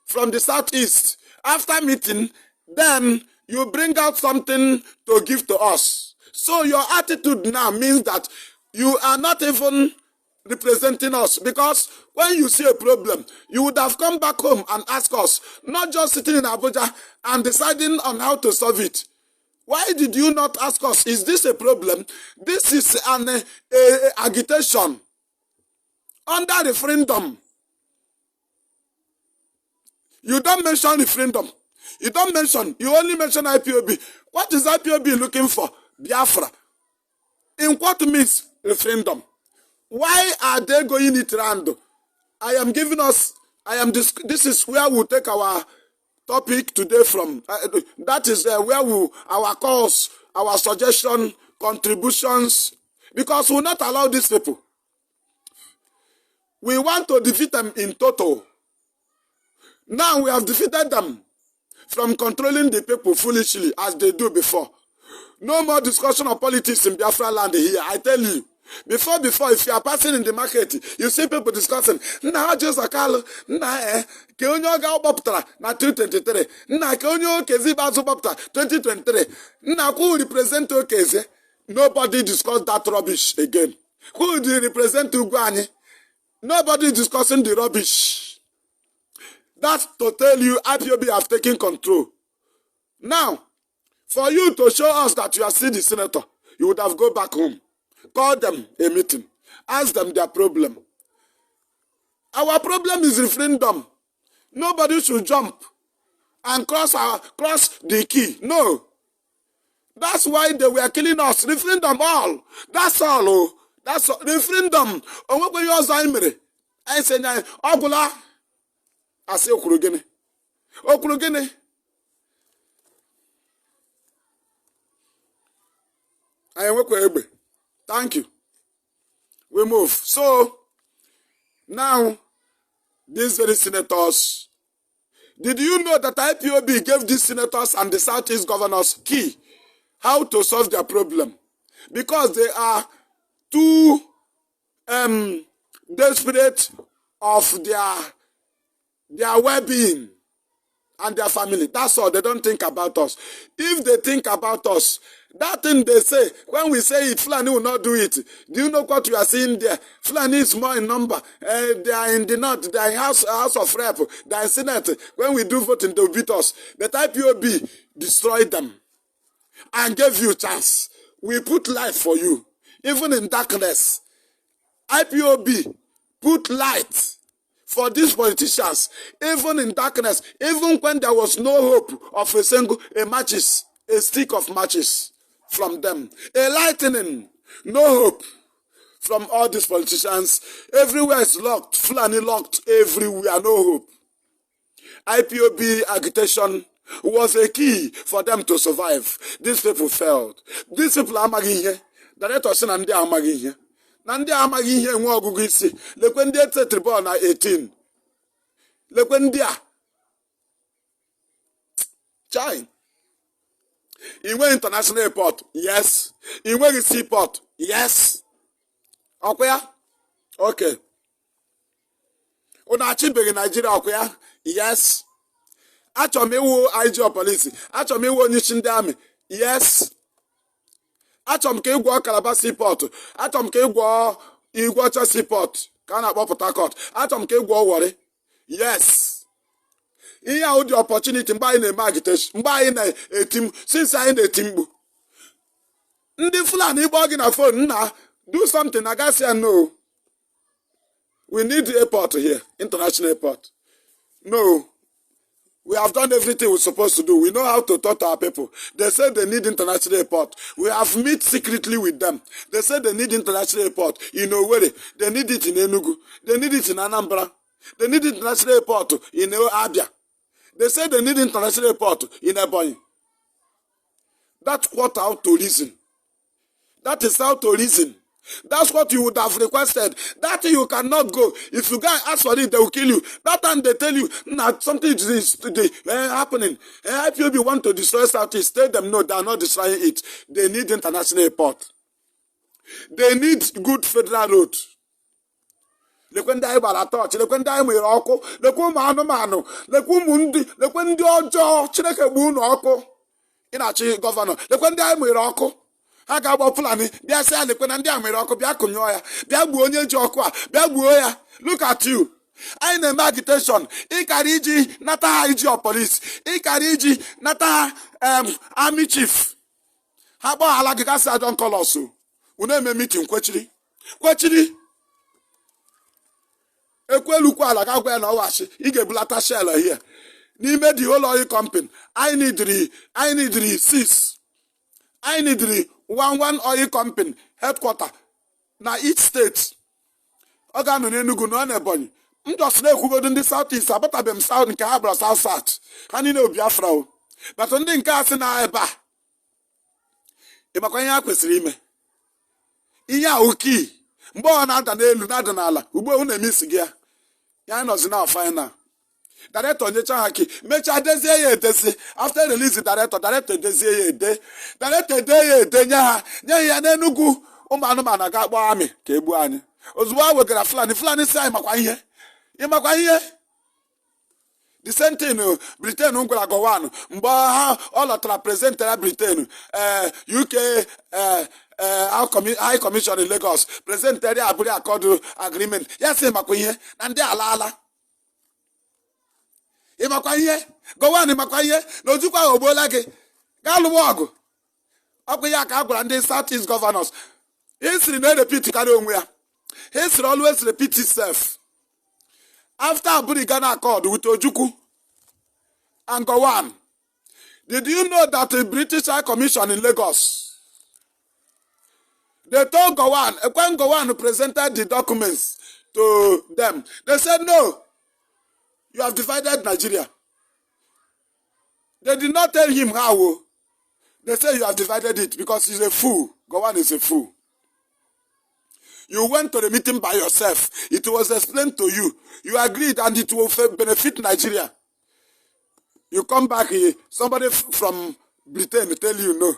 from the southeast? After meeting, then you bring out something to give to us. So your attitude now means that you are not even representing us, because when you see a problem, you would have come back home and asked us, not just sitting in Abuja and deciding on how to solve it. Why did you not ask us, is this a problem? This is an agitation under referendum. You don't mention referendum. You only mention IPOB. What is IPOB looking for? Biafra. In what means referendum? Why are they going it round? This is where we'll take our topic today from. That is where our calls, our suggestion, contributions, because we'll not allow these people. We want to defeat them in total. Now we have defeated them from controlling the people foolishly as they do before. No more discussion of politics in Biafra land here, I tell you. Before, if you are passing in the market, you see people discussing, na Joseph Akalo, na ke onye oga oboptara na 2023, na ke onye okezi bazu oboptara 2023, na who represent okeze. Nobody discuss that rubbish again. Who do you represent Ugwani? Nobody is discussing the rubbish. That's to tell you IPOB have taken control. Now, for you to show us that you are still the senator, you would have go back home. Call them a meeting. Ask them their problem. Our problem is referendum. Nobody should jump and cross the key. No. That's why they were killing us. Referendum all. That's all. Oh. That's all. Referendum. I say, Ogula. I say, Okurugene. Okurugene. I am Okurugene. Thank you. We move. So, now, these very senators, did you know that IPOB gave these senators and the Southeast governors key how to solve their problem? Because they are too desperate of their well-being and their family. That's all. They don't think about us. If they think about us, that thing they say, when we say it, Fulani will not do it. Do you know what we are seeing there? Fulani is more in number. They are in the north. They are in House of Rep. They are in Senate. When we do voting, they will beat us. But IPOB destroyed them and gave you a chance. We put light for you. Even in darkness, IPOB put light for these politicians. Even in darkness, even when there was no hope of a stick of matches from them. A lightning, no hope. from all these politicians. Everywhere is locked. Fulani locked everywhere. No hope. IPOB agitation was a key for them to survive. These people failed. These people are amaghị director sị na ndị amaghị ihe. Na ndị amaghị ihe nwe ọgụgụ isi. Lekwe ndị etetribọ na 18. Lekwe ndị a. Chai. Inwe international airport, yes. Inwe seaport, yes. Okay? Okay. Una achịbeghị Nigeria ọkwa, yes. Achọrọ m iwu IG police, achọrọ m iwu onye isi ndị amị, yes. Achọrọ m ka ịgwọ Calabar seaport, achọrọ m ka ịgwọ Igwocha seaport, ka a na-akpọ Port Harcourt, achọrọ m ka ịgwọ Warri, yes. Ihe ahụ dị opportunity mgbe anyị na-eme agitation, mgbe anyị na-eti since anyị na-eti mkpu. Ndị Fulani ịgbọ gị na phone, nna, do something, I gotta say no. We need the airport here, international airport. No. We have done everything we're supposed to do. We know how to talk to our people. They say they need international airport. We have met secretly with them. They say they need international airport in Owerri. They need it in Enugu. They need it in Anambra. They need international airport in Abia. They say they need international airport in Ebonyi. That's what how to reason. That is how to reason. That's what you would have requested. That you cannot go. If you go and ask for it, they will kill you. That time they tell you, nah, something is happening. IPOB want to destroy Southeast. Tell them no, they are not destroying it. They need international airport. They need good federal road. Lekwe ndị anyị gbara tọọchị, lekwe ndị anyị nwere ọkụ, lekwe ụmụ anụmanụ, lekwe ụmụ ndị, lekwe ndị ọjọọ, Chineke gbuo unu ọkụ. Ị na-achị gọvanọ, lekwe ndị anyị nwere ọkụ. Ha ga-agba Fulani, bịa sị ya lekwe na ndị a nwere ọkụ, bịa kụnyụọ ya, bịa gbuo onye ji ọkụ a, bịa gbuo ya. Look at you. Anyị na-eme agitation, ịkara iji nata ha iji police, ịkara iji nata ha army chief. Ha gbaghala gị gasị adọn kọlọsụ. Unu eme meeting kwechiri. Ekwelukwu ala ga-agwa ya na ọwachi, ị ga-ebulata shell here. N'ime the whole oil company, I need 6. I need 1 oil company headquarter na each state. Ọ ga-anọ n'Enugu na n'Ebonyi. M just na-ekwugodo ndị South East, abatabe m South nke ha bụrụ South South. Ha niile Biafra o. But ndị nke a sị na ebe a. Ị makwa ihe ha kwesịrị ime. Ihe a uki. Mgbe ọ na-ada n'elu na-ada n'ala, ugbo unu emisi gị ya. Ya nọzi na final. Director nyecha ha ki, mecha dezie ya edezi. After release the director dezie ya ede. Director ede ya ede nye ya n'Enugu. Ụmụ anụmanụ ga-akpọ amị ka egbu anyị. Ozugbo a wegara Fulani si anyị makwa ihe. Ị makwa ihe? The same thing Britain ngwara Gowon mgbe ha ọ lọtara presentera Britain UK High Commission in Lagos presentera abụrụ accord agreement. Ya sị makwa ihe na ndị ala. Ị makwa ihe? Gowon makwa ihe na ojukwa ogbola gị. Gaa lụwa ọgụ. Ọkwa ya ka a gwara ndị South East governors. History na-repeat karịa onwe ya. History always repeat itself. After Aburi Ghana Accord with Ojukwu and Gowon, did you know that the British High Commission in Lagos, they told Gowon, when Gowon presented the documents to them, they said, no, you have divided Nigeria. They did not tell him how. They said you have divided it because he's a fool. Gowon is a fool. You went to the meeting by yourself. It was explained to you. You agreed and it will benefit Nigeria. You come back here, somebody from Britain tell you no.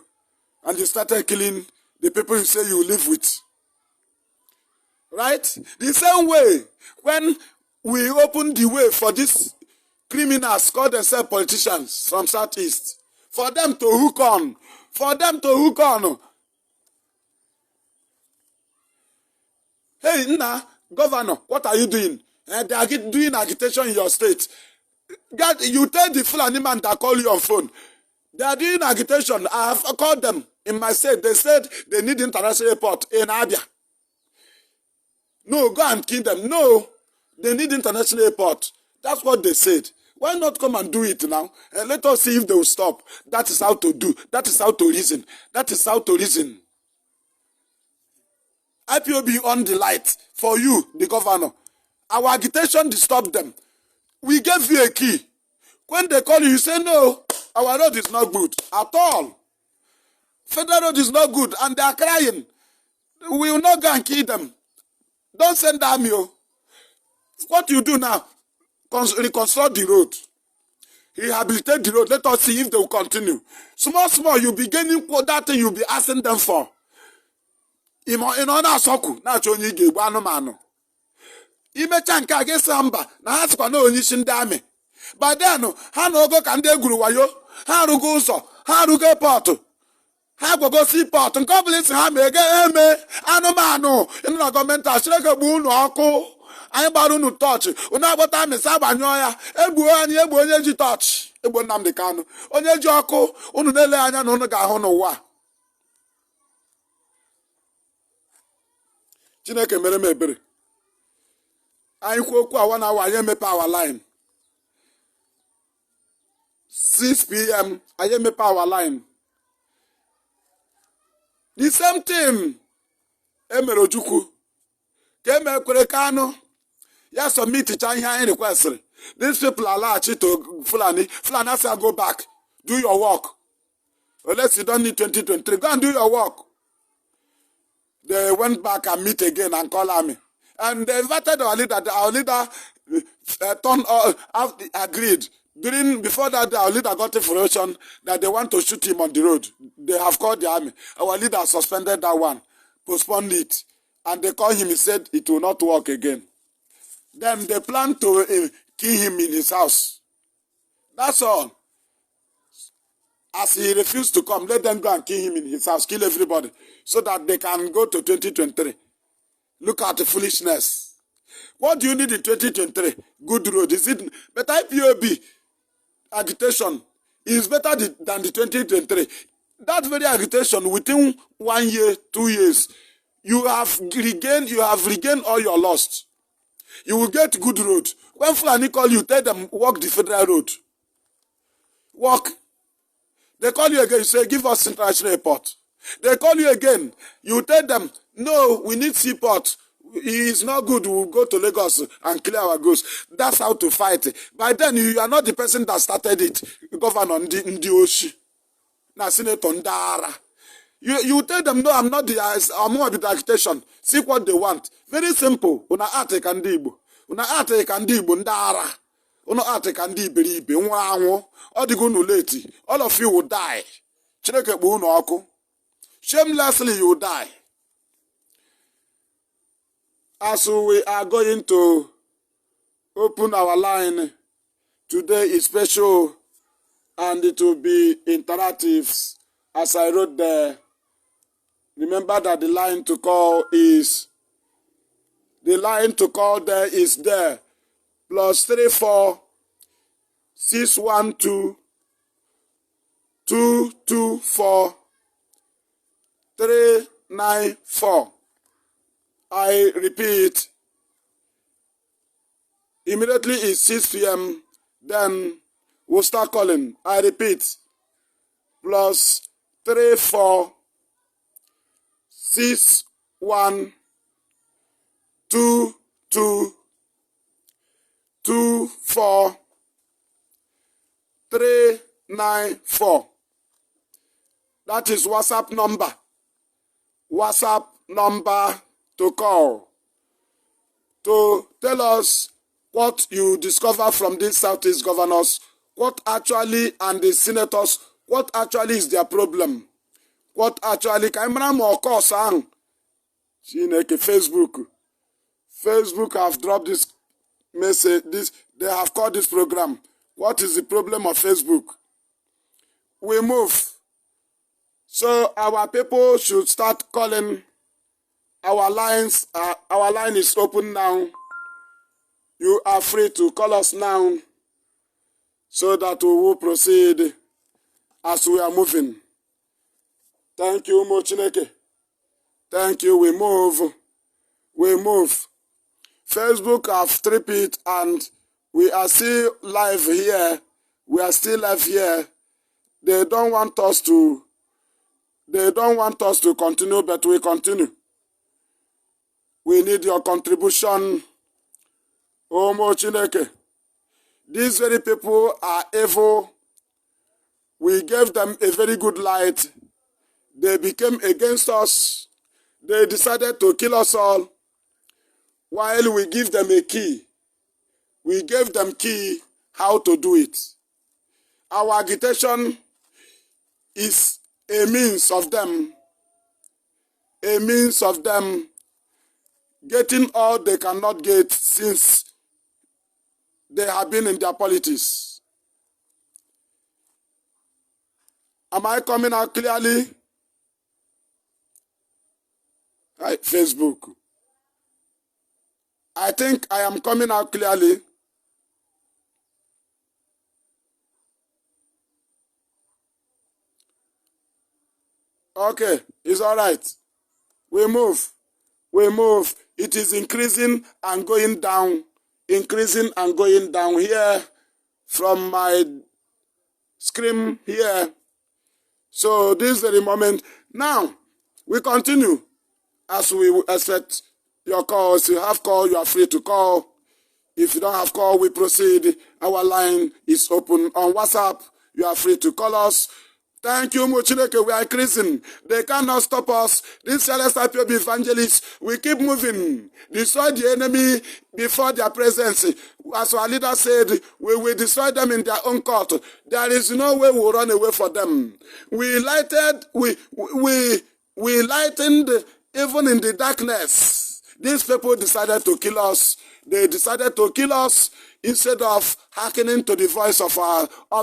And you started killing the people you say you live with. Right? The same way, when we opened the way for these criminals called themselves politicians from Southeast, for them to hook on. Hey, Nna, governor, what are you doing? They are doing agitation in your state. God, you tell the Fulani man that call you on phone. They are doing agitation. I have called them in my state. They said they need international airport in Abia. No, go and kill them. No, they need international airport. That's what they said. Why not come and do it now? And let us see if they will stop. That is how to do. That is how to reason. That is how to reason. IPOB on the light for you, the governor. Our agitation disturbed them. We gave you a key. When they call you, you say, no, our road is not good at all. Federal road is not good, and they are crying. We will not go and kill them. Don't send army. What you do now? Reconstruct the road. Rehabilitate the road. Let us see if they will continue. Small, you'll be gaining that thing you'll be asking them for. In honor soku, na chonyi ge gba anụmanụ. Imecha nke a ga-esa mba na ha sikwa na onye isi ndị amị. By then, ha na ogo ka ndị egwuru wayo, ha arụgo ụzọ, ha arụgo pọtụ, ha gwago si pọtụ, nke ọbụla isi ha mee eme anụmanụ ịnụ na gọọmenti achịrịka gbu unu ọkụ. Anyị gbara unu tọọchị, unu agbata amịsị agbanyụọ ya, egbu onye ji tọọchị, egbu Nnamdi Kanu, onye ji ọkụ, unu na-ele anya na unu ga-ahụ n'ụwa. Chineke mere m ebere. Anyị kwuo okwu awa na awa, anyị emepe our line. 6 p.m. anyị emepe our line. The same thing emere Ojukwu ka emekwere Kanu. Ya submiticha ihe anyị requested. These people alaghachi to Fulani. Fulani say go back. Do your work. Unless you don't need 2023. Go and do your work. They went back and meet again and call army. And they invited our leader. Our leader agreed. Before that, our leader got information that they want to shoot him on the road. They have called the army. Our leader suspended that one, postponed it. And they called him, he said it will not work again. Then they plan to kill him in his house. That's all. As he refused to come, let them go and kill him in his house, kill everybody, so that they can go to 2023. Look at the foolishness. What do you need in 2023? Good road. Is it better? IPOB agitation is better than the 2023. That very agitation, within 1 year, 2 years, you have regained all your lost. You will get good road. When Fulani call you, tell them walk the federal road. Walk. They call you again, you say, give us international airport. They call you again, you tell them, no, we need seaport. It is not good, we'll go to Lagos and clear our goods. That's how to fight it. By then, you are not the person that started it. Governor Ndi Oshi. Now, Senator Ndara. You tell them, no, I'm not the agitation. See what they want. Very simple. Una ate kandibo. Una ate kandibo Ndara. Una ate kandibo iberibe. Nwa anwo. Odigo nuleti. All of you will die. Chineke bu unu oku. Shamelessly you will die. As we are going to open our line, today is special and it will be interactive. As I wrote there, remember that the line to call there is there. +34 612 224 394. I repeat, immediately it's 6 p.m. Then we'll start calling. I repeat, +34 612 224 394. That is WhatsApp number. WhatsApp number to call to tell us what you discover from these Southeast governors, what actually, and the senators, what actually is their problem. What actually, Facebook have dropped this message, they have called this program. What is the problem of Facebook? We move. So our people should start calling. Our line is open now. You are free to call us now so that we will proceed as we are moving. Thank you, Mochineke. Thank you. We move. Facebook have tripped and we are still live here. They don't want us to continue, but we continue. We need your contribution. Omo Chineke. These very people are evil. We gave them a very good light. They became against us. They decided to kill us all. While we give them a key. We gave them key how to do it. Our agitation is a means of them getting all they cannot get since they have been in their politics. Am I coming out clearly? Right, Facebook. I think I am coming out clearly. Okay, it's all right. We move. It is increasing and going down. Increasing and going down here from my screen here. So this is the moment. Now, we continue as we expect your calls. If you have call, you are free to call. If you don't have call, we proceed. Our line is open on WhatsApp. You are free to call us. Thank you, Muchineke. We are increasing. They cannot stop us. This celestial Ipob Evangelist, we keep moving. Destroy the enemy before their presence. As our leader said, we will destroy them in their own court. There is no way we will run away from them. We lightened even in the darkness. These people decided to kill us. They decided to kill us instead of hearkening to the voice of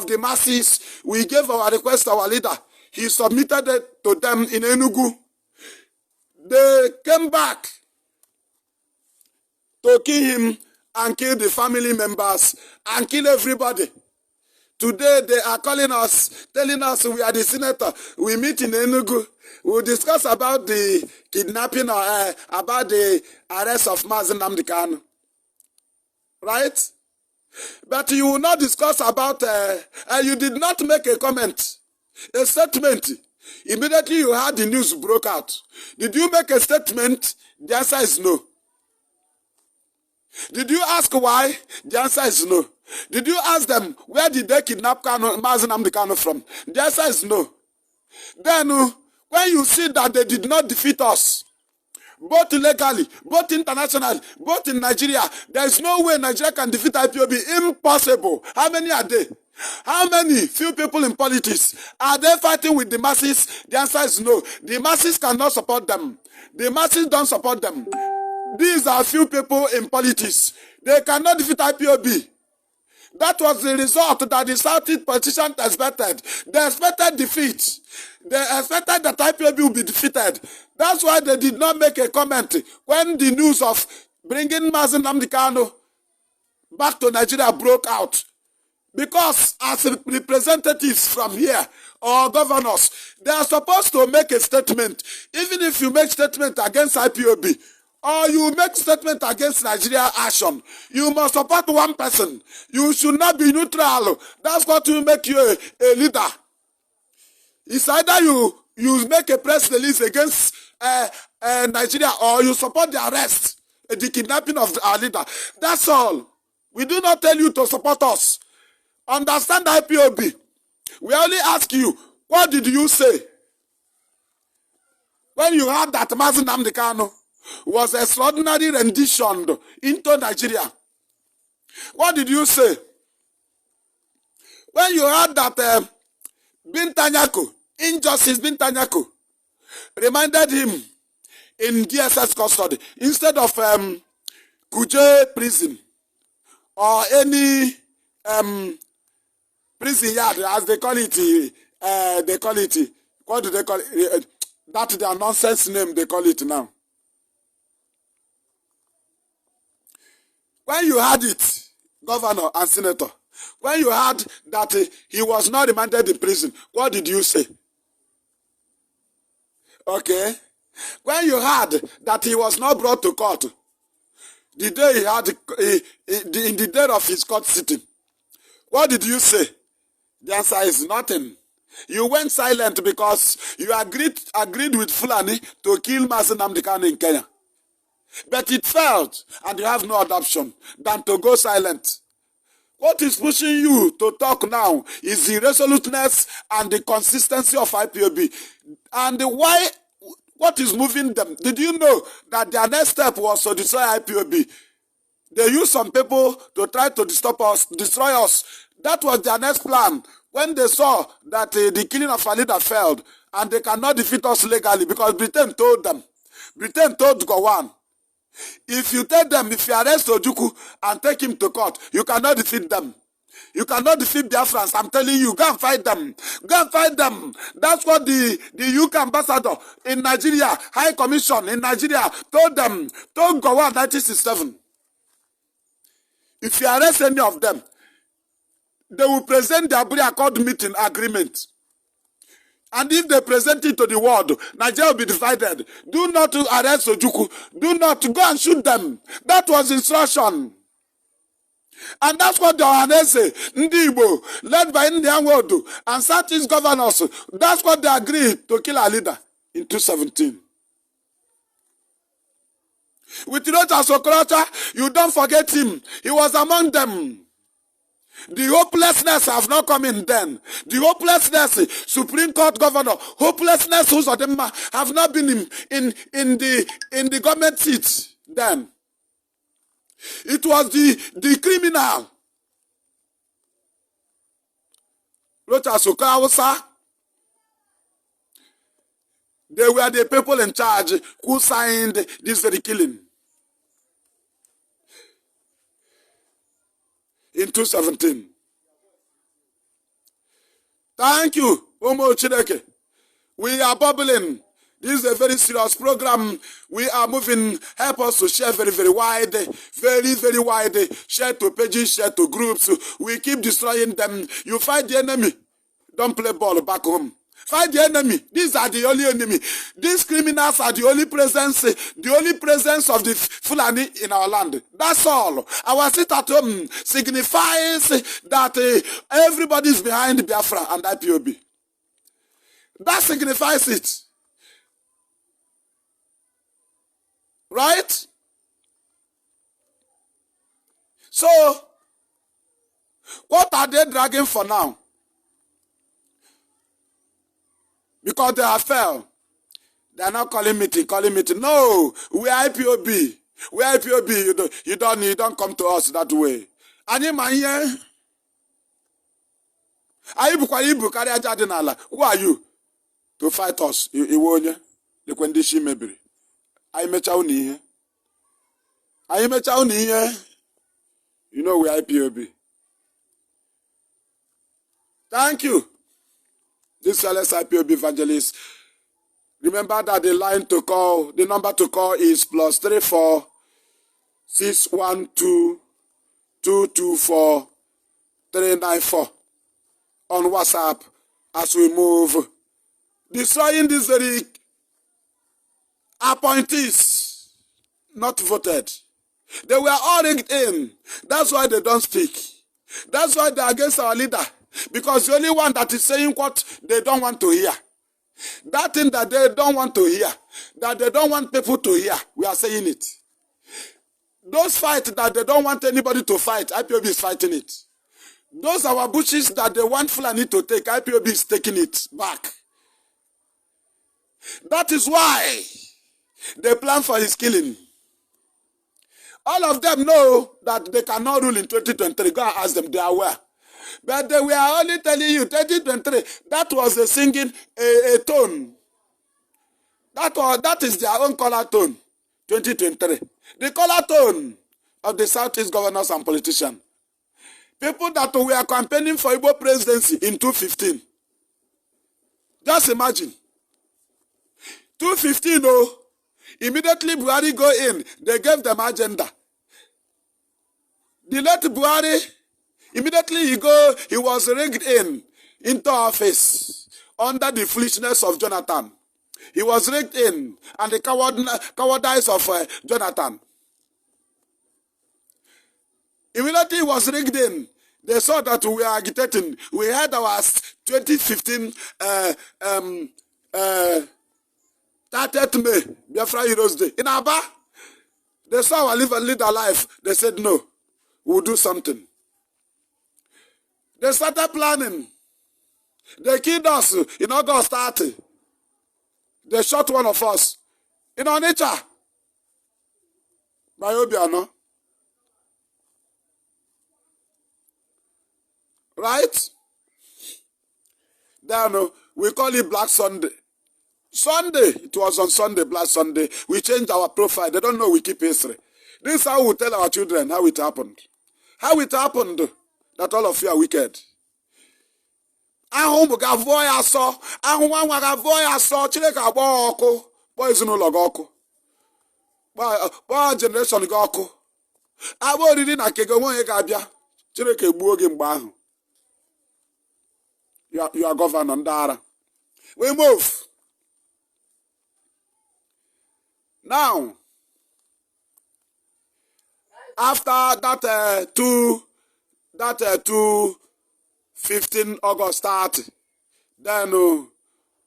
the masses. We gave our request to our leader. He submitted it to them in Enugu. They came back to kill him and kill the family members and kill everybody. Today they are calling us, telling us we are the senator. We meet in Enugu. We'll discuss about the kidnapping or about the arrest of MaziMaduabuchi. Right? But you will not discuss about, you did not make a comment, a statement. Immediately you had the news broke out. Did you make a statement? The answer is no. Did you ask why? The answer is no. Did you ask them, where did they kidnap MaziMaduabuchi from? The answer is no. Then, when you see that they did not defeat us, both legally, both internationally, both in Nigeria, there is no way Nigeria can defeat IPOB. Impossible. How many are they? How many few people in politics are they fighting with the masses? The answer is no. The masses cannot support them. The masses don't support them. These are few people in politics. They cannot defeat IPOB. That was the result that the Southeast politicians expected. They expected defeat. They expected that IPOB will be defeated. That's why they did not make a comment when the news of bringing MaziMaduabuchi back to Nigeria broke out. Because as representatives from here, or governors, they are supposed to make a statement. Even if you make statement against IPOB, or you make statement against Nigeria action, you must support one person. You should not be neutral. That's what will make you a leader. It's either you make a press release against Nigeria, or you support the arrest, the kidnapping of our leader. That's all. We do not tell you to support us. Understand IPOB. We only ask you, what did you say when you heard that MaziMaduabuchi was extraordinary rendition into Nigeria? What did you say when you heard that Injustice Bintanyako reminded him in DSS custody instead of Kuje prison or any prison yard, as they call it, what do they call it? That's their nonsense name they call it now. When you had it, governor and senator, when you heard that he was not remanded in prison, what did you say? Okay. When you heard that he was not brought to court, the day he had, in the day of his court sitting, what did you say? The answer is nothing. You went silent because you agreed with Fulani to kill MaziMaduabuchi in Kenya. But it failed, and you have no other option than to go silent. What is pushing you to talk now is the resoluteness and the consistency of IPOB. And why, what is moving them? Did you know that their next step was to destroy IPOB? They used some people to try to destroy us. That was their next plan. When they saw that the killing of a leader failed, and they cannot defeat us legally, because Britain told them, Britain told Gowon, if you tell them, if you arrest Ojukwu and take him to court, you cannot defeat them. You cannot defeat Biafrans. I'm telling you, go and fight them. Go and fight them. That's what the UK ambassador in Nigeria, High Commission in Nigeria, told them, told Gowon 1967. If you arrest any of them, they will present their pre-accord meeting agreement. And if they present it to the world, Nigeria will be divided. Do not arrest Ojukwu. Do not go and shoot them. That was instruction. And that's what the Ohanese, Ndi Igbo, led by Indian Wodu, and Southeast governors, that's what they agreed to kill our leader in 2017. With Rochas Okorocha, you don't forget him. He was among them. The hopelessness have not come in then. The hopelessness, Supreme Court governor, hopelessness, who's of them have not been in the government seats then. It was the criminal. Rochas Okorocha. They were the people in charge who signed this very killing. In 2017. Thank you, Omo Chineke. We are bubbling. This is a very serious program. We are moving. Help us to share very, very wide. Very, very wide. Share to pages, share to groups. We keep destroying them. You fight the enemy. Don't play ball back home. Fight the enemy. These are the only enemy. These criminals are the only presence of the Fulani in our land. That's all. Our sit at home signifies that everybody is behind Biafra and IPOB. That signifies it. Right? So, what are they dragging for now? Because they have failed. They are not calling meeting. No, we are IPOB. We are IPOB. You don't come to us that way. Who are you to fight us? You know we are IPOB. Thank you. This is Ipob Evangelist. Remember that the number to call is +34 612 224 394 on WhatsApp as we move. Destroying these very appointees not voted. They were all rigged in. That's why they don't speak. That's why they're against our leader. Because the only one that is saying what they don't want to hear. That thing that they don't want to hear. That they don't want people to hear. We are saying it. Those fights that they don't want anybody to fight, IPOB is fighting it. Those our bushes that they want Fulani to take, IPOB is taking it back. That is why they plan for his killing. All of them know that they cannot rule in 2023. Go and ask them, they are aware. But they were only telling you, 2023, that was a singing a tone. That is their own color tone, 2023. The color tone of the Southeast governors and politicians. People that were campaigning for Igbo presidency in 2015. Just imagine. 2015, immediately Buhari go in, they gave them agenda. The late Buhari, immediately he was rigged into office under the foolishness of Jonathan. He was rigged in and the cowardice of Jonathan. Immediately he was rigged in. They saw that we were agitating. We had our 2015 30th May, Biafra Heroes Day, in Aba. They saw our live and lead our life. They said, no, we'll do something. They started planning. They killed us in August 30. They shot one of us in Onitsha. By Obiano. Right? Then we call it Black Sunday. Sunday. It was on Sunday, Black Sunday. We changed our profile. They don't know we keep history. This is how we tell our children how it happened. How it happened that all of you are wicked. Ahụ ga-avọ ya asọ, ahụ nwa ga-avọ ya asọ, Chineke agba ọkụ, kpọọ ezinụlọ gị ọkụ, kpọọ generation gị ọkụ. Agba oriri na nke gị onwe onye ga-abịa, Chineke gbuo gị mgbe ahụ. You are governor ndị ara. We move. Now, after that 15 August start, then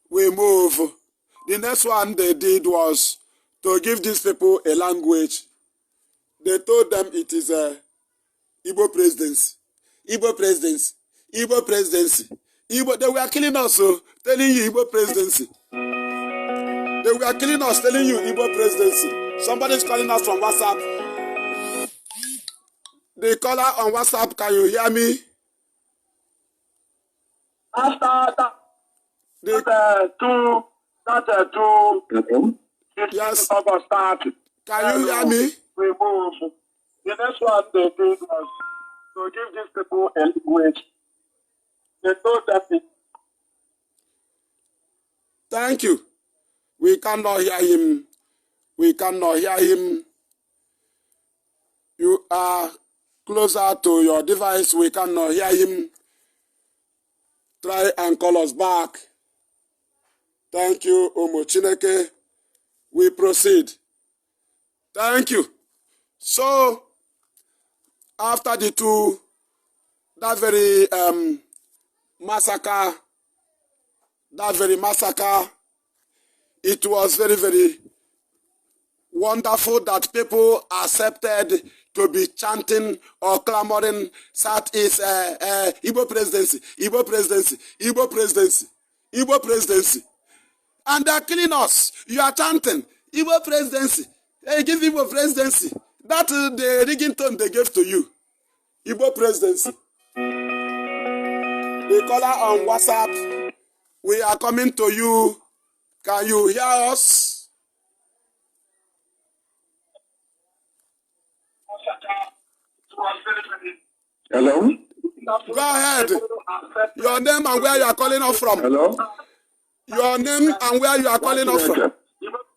we move. The next one they did was to give these people a language. They told them it is a Igbo presidency. Igbo presidency. Igbo presidency. Igbo, they were killing us, telling you Igbo presidency. They were killing us, telling you Igbo presidency. Somebody's calling us from WhatsApp. The caller on WhatsApp, can you hear me? After that, yes. August started. Can you hear me? We move. The next one they did was to give these people a language. They told them Thank you. We cannot hear him. We cannot hear him. You are closer to your device. We cannot hear him. Try and call us back. Thank you, Omo Chineke. We proceed. Thank you. So, after that very massacre, it was very, very wonderful that people accepted to be chanting or clamoring Southeast Igbo presidency, Igbo presidency, Igbo presidency, Igbo presidency. And they're killing us. You are chanting Igbo presidency. They give Igbo presidency. That is the rigging tone they gave to you. Igbo presidency. The caller on WhatsApp, we are coming to you. Can you hear us? hello? Go ahead. Your name and where you are calling us from. Hello? Your name and where you are calling us from.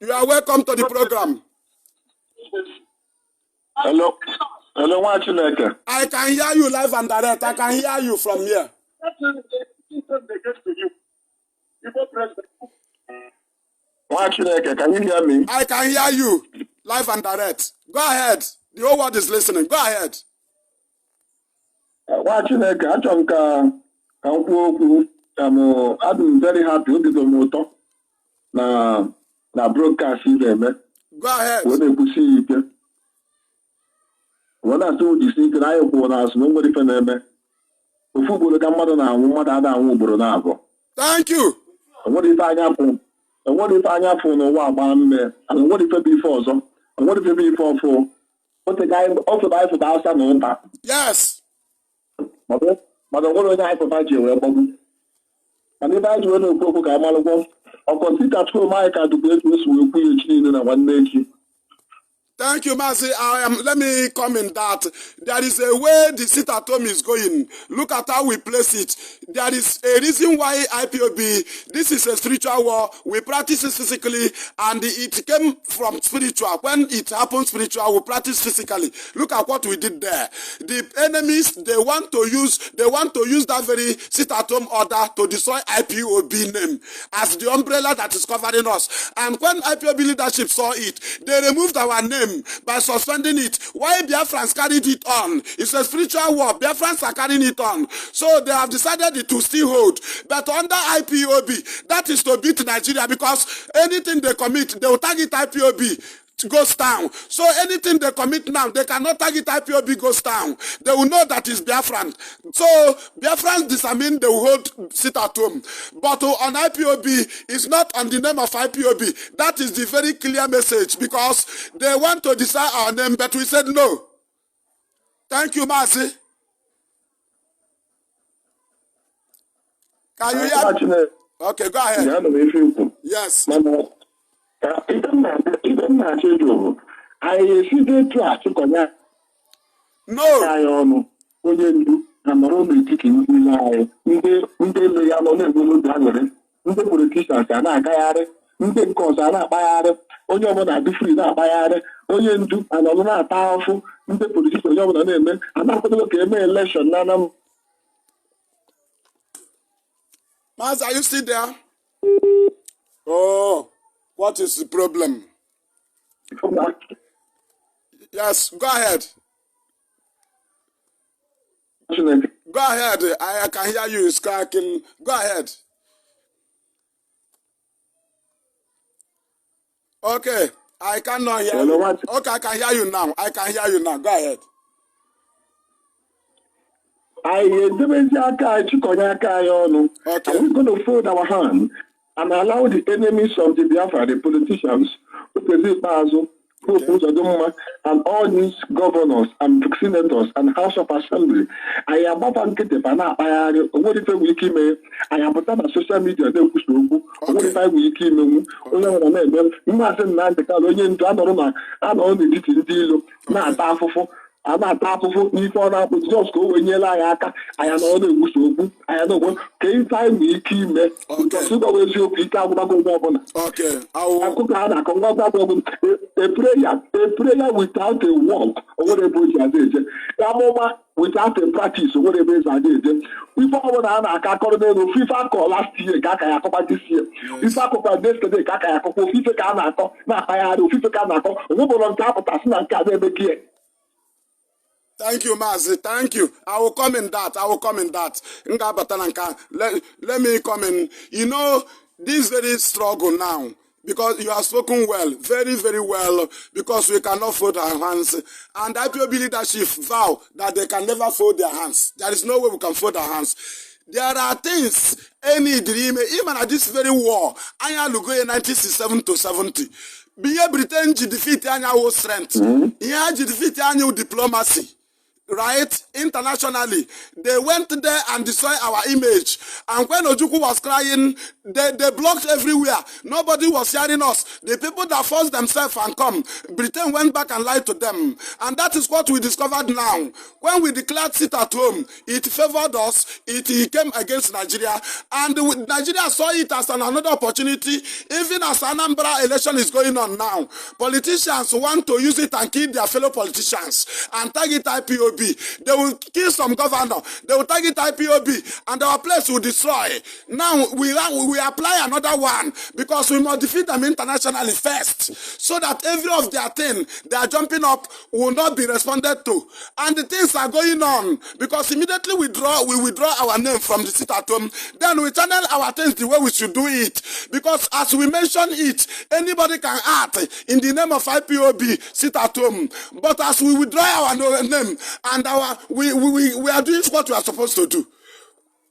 You are welcome to the program. Hello? Hello, Nwachukwu. I can hear you live and direct. I can hear you from here. Nwachukwu, can you hear me? I can hear you live and direct. Go ahead. The whole world is listening. Go ahead. Nwachukwu, achọrọ m ka m kwuo okwu. I'm very happy with the motor. Na broadcast eme. Go ahead. When they push it, when I told you, see, I go na so nobody can eme. Football ka mmadụ na anwụ mmadụ ada anwụ ugboro na abụọ. Thank you. What if anya fụ? What if anya fụ n'ụwa agba mme? And what if be before ọzọ? And what if be before for? What the guy also buy for the na ụta. Yes. Mmadụ nwere onye anyị pụta ji wee gbagbu. And if I do any okwu ka amalụkwọ, ọ kọnsita tụọ maị ka dụkwa etu esi wee kwu ya echi niile na nwanne echi. Thank you, Mazi. Let me comment that there is a way the sit at home is going. Look at how we place it. There is a reason why IPOB, this is a spiritual war. We practice it physically, and it came from spiritual. When it happens spiritual, we practice physically. Look at what we did there. The enemies, they want to use that very sit at home order to destroy IPOB name as the umbrella that is covering us. And when IPOB leadership saw it, they removed our name by suspending it. Why Biafrans carried it on? It's a spiritual war. Biafrans are carrying it on. So they have decided to still hold. But under IPOB, that is to beat Nigeria, because anything they commit, they will target IPOB. goes down. So anything they commit now, they cannot target IPOB goes down. They will know that it's Biafran. So Biafrans disarming, they will hold sit at home. But on IPOB, it's not on the name of IPOB. That is the very clear message, because they want to decide our name, but we said no. Thank you, Mazi. Can you hear me? Okay, go ahead. Yes. No. Ndị politicians a na-agagharị, ndị nke ọzọ a na-akpagharị, onye ọbụla dị free na-akpagharị, onye ndu anọdụ na-ata afụ, ndị politicians onye ọbụla na-eme, a na-akwadobe ka eme election na Anambra. Maz, are you still there? Oh, what is the problem? Yes, go ahead. Go ahead. I can hear you. It's cracking. Go ahead. Okay, I cannot hear you. Okay, I can hear you now. I can hear you now. Go ahead. Okay. Are we going to fold our hands and allow the enemies of the Biafra, the politicians, and all these governors and senators and House of Assembly? I am not going to what if we came? I am put on social media. What if I will keep me? I'm not powerful. If I just go when you like, I am all the I am the one. Can you find me? Keep me. Okay. A prayer without a walk, or whatever it is. Without a practice, or whatever it is. Before I FIFA call last year, Kaka this year. FIFA call yesterday, Kaka FIFA Kanako, Nakayado, FIFA Kanako, Rubo on top of Tasman Kabe. Thank you, Mazi. Thank you. I will come in that. Let me come in. You know, this very struggle now, because you have spoken well, very, very well, because we cannot fold our hands. And IPOB leadership vow that they can never fold their hands. There is no way we can fold our hands. There are things, any dream, even at this very war, Anya Lugo in 1967 to 70. Be Britain defeat Anya strength. Yeah, defeat Anya diplomacy. Right? Internationally, they went there and destroyed our image. And when Ojukwu was crying, they blocked everywhere. Nobody was hearing us. The people that forced themselves and come, Britain went back and lied to them. And that is what we discovered now. When we declared sit at home, it favored us. It came against Nigeria. And Nigeria saw it as another opportunity. Even as Anambra election is going on now, politicians want to use it and kill their fellow politicians and target IPOB. They will kill some governor. They will target IPOB, and our place will destroy. Now we apply another one, because we must defeat them internationally first, so that every of their thing they are jumping up will not be responded to. And the things are going on, because immediately we withdraw our name from the sit at home, then we channel our things the way we should do it. Because as we mention it, anybody can act in the name of IPOB sit at home. But as we withdraw our name, and we are doing what we are supposed to do.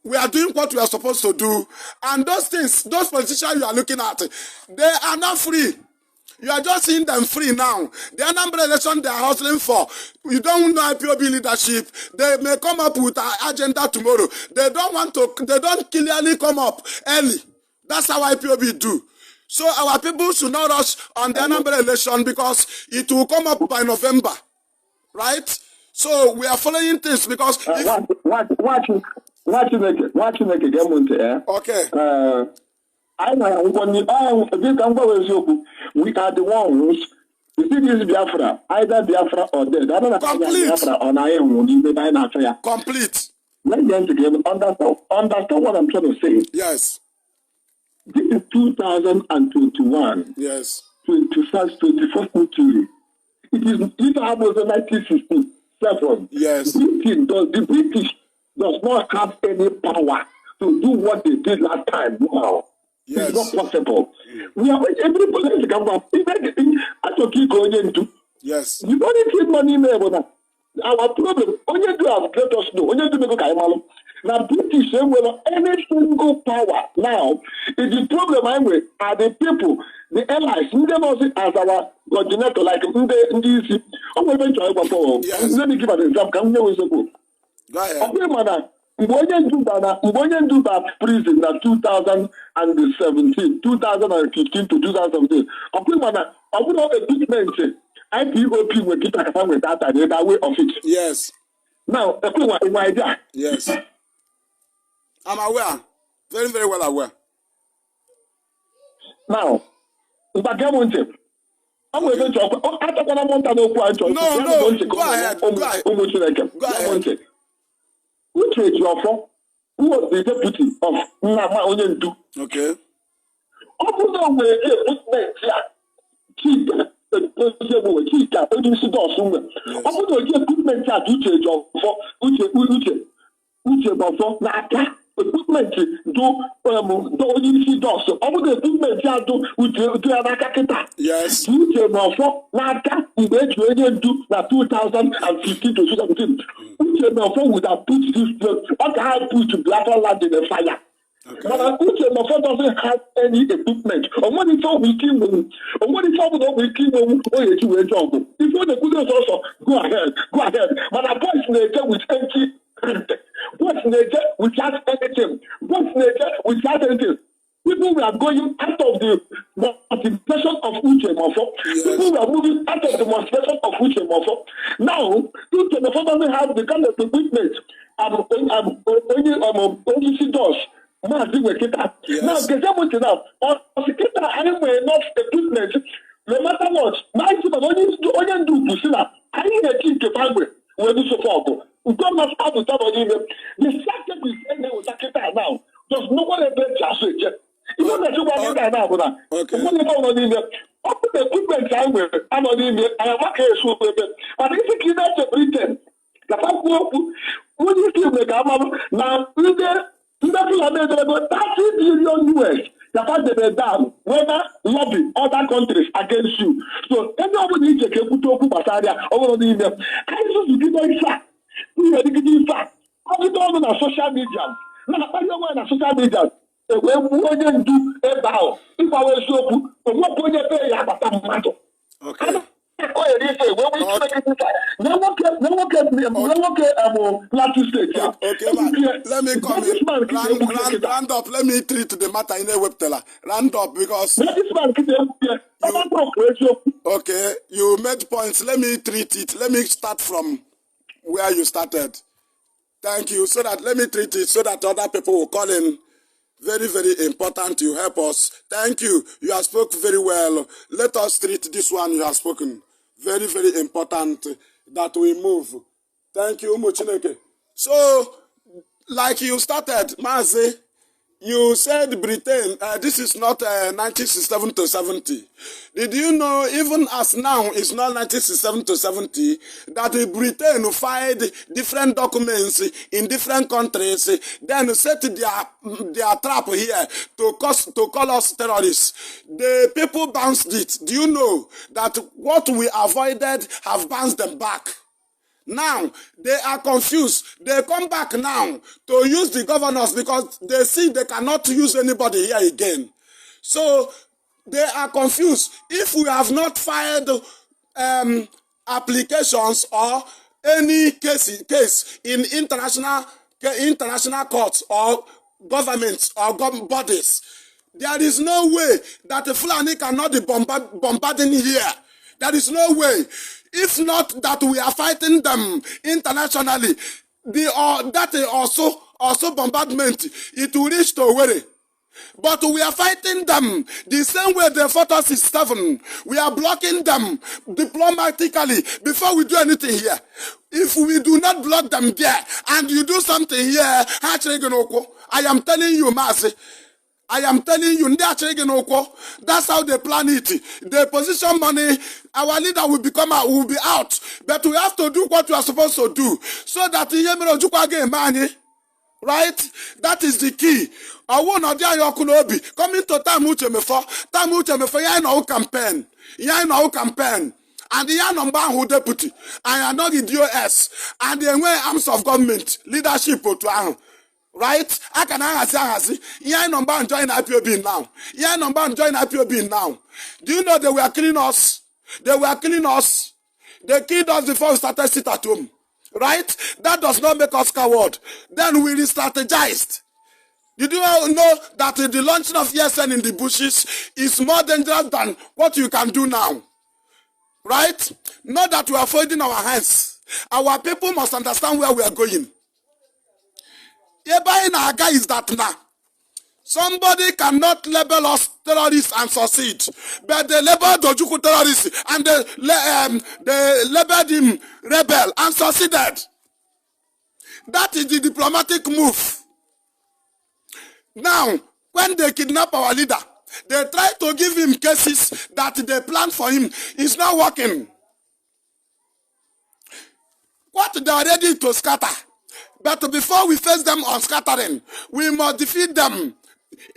We are doing what we are supposed to do. And those things, those politicians you are looking at, they are not free. You are just seeing them free now. The Anambra election they are hustling for. You don't know IPOB leadership. They may come up with an agenda tomorrow. They don't clearly come up early. That's how IPOB do. So our people should not rush on the Anambra election, because it will come up by November. Right? So we are following things, because watching again. Okay. We are the ones. You see this Biafra, either Biafra or dead. I don't know Biafra or Naim. Complete. Let them together understand what I'm trying to say. Yes. This is 2021. Yes. 21st century. It was 1967. Yes. The British does not have any power to do what they did last time. Wow. Yes. It's not possible. We are everybody to come back. I to keep going into. Yes. You don't need money there, but our problem, only do have let us know, only do make a now British well any single power now is the problem I'm with are the people, the allies, they know it as our coordinator like DC. Yes. Let me give an example. Can we always go? Go ahead. Okay, madam. Mbonye Duba prison na 2017, 2015 to 2017. Okay, madam. Open up a document. IPOP will get a with that and that way of it. Yes. Now, why that? Yes. I'm aware. Very, very well aware. Now, if I come on to I'm going to talk. I don't want to know why. No, go ahead. Go ahead. Which is your fault? Who was the deputy of Nama Onyendu? Okay. Open the way, movement here. Keep the agency doors. Open the movement here. Uche before Naka. Equipment do agency doors. Open the equipment here do Anaka. Yes. Uche before Naka. We do na 2015 to 2017. Uche before would have put this. What I put black land in the fire. Okay. But Uche before doesn't have any equipment. Or what if we kill them? Or what if we kill them? Or you do a job? If you the good also, go ahead. But a voice nature with empty. What's nature without anything? What's nature without anything? People were going out of the motivation of Uche Mofo. Yes. People were moving out of the motivation of Uche Mofo. Now, Uche Mofo doesn't have the kind of equipment only does. Yes. Now, get now. Anyway, not equipment. No matter what, my people only do Kusina. I need a kid to find when you support. We don't have to tell you the second we say they will take it now. There's no one ever just it. Even if you want to now, okay. Open the equipment time with I'm on in I am not here so but if you not to pretend the fact when you give the government now $30 billion US. The fact that they're down, whether lobby other countries against you. So everybody needs to get put over Basaria over the email. I just give them fact. We are giving fact. How you don't on social media? Now, I don't want social media. When do a bow, if I was so, what point you pay about that matter? Okay. Let me come in. Round up. Let me treat the matter in a web teller. Round up because. Okay, you made points. Let me treat it. Let me start from where you started. Thank you. Let me treat it so that other people will call in. Very, very important. You help us. Thank you. You have spoken very well. Let us treat this one you have spoken. Very, very important that we move. Thank you, Umuchineke. So, like you started, Mazi, you said Britain, this is not 1967 to 70. Did you know, even as now it's not 1967 to 70, that Britain filed different documents in different countries, then set their trap here to call us terrorists. The people bounced it. Do you know that what we avoided have bounced them back? Now, they are confused. They come back now to use the governors because they see they cannot use anybody here again. So, they are confused. If we have not filed applications or any case in international courts or governments or bodies, there is no way that the Fulani cannot be bombarding here. There is no way. If not that we are fighting them internationally, that also bombardment, it will reach to Owerri. But we are fighting them the same way they fought us in 7. We are blocking them diplomatically before we do anything here. If we do not block them there and you do something here, I am telling you, Mazi, I am telling you, that's how they plan it. They position money, our leader will be out. But we have to do what we are supposed to do. So that Right? That is the key. I will not die yokunobi. Coming to time uchemefo, ya no campaign. Ya no campaign. And the number who deputy. I am not the DOS. And the way arms of government, leadership to right? I can see. Ya number and join IPOB now. Ya number and join IPOB now. Do you know they were killing us? They were killing us. They killed us before we started sit at home. Right? That does not make us coward. Then we re-strategized. Did you know that the launching of ESN in the bushes is more dangerous than what you can do now? Right? Not that we are folding our hands. Our people must understand where we are going. Eba is that now. Somebody cannot label us terrorists and succeed. But they labeled Ojukwu terrorists and they labeled him rebel and succeeded. That is the diplomatic move. Now, when they kidnap our leader, they try to give him cases that they planned for him. It's not working. What they are ready to scatter. But before we face them on scattering, we must defeat them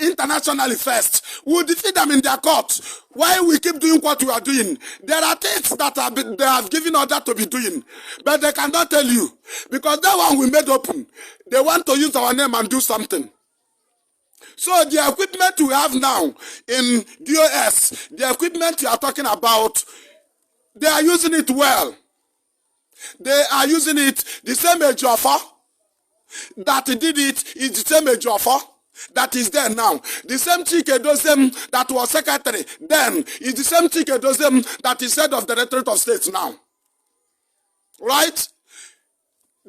internationally first. We'll defeat them in their court. Why we keep doing what we are doing? There are things that they have given order to be doing, but they cannot tell you. Because that one we made open. They want to use our name and do something. So the equipment we have now in DOS, the equipment you are talking about, they are using it well. They are using it. The same Ejiofor that did it is the same Ejiofor that is there now. The same Chike Dozem that was secretary then is the same Chike Dozem that is head of the Directorate of State now. Right?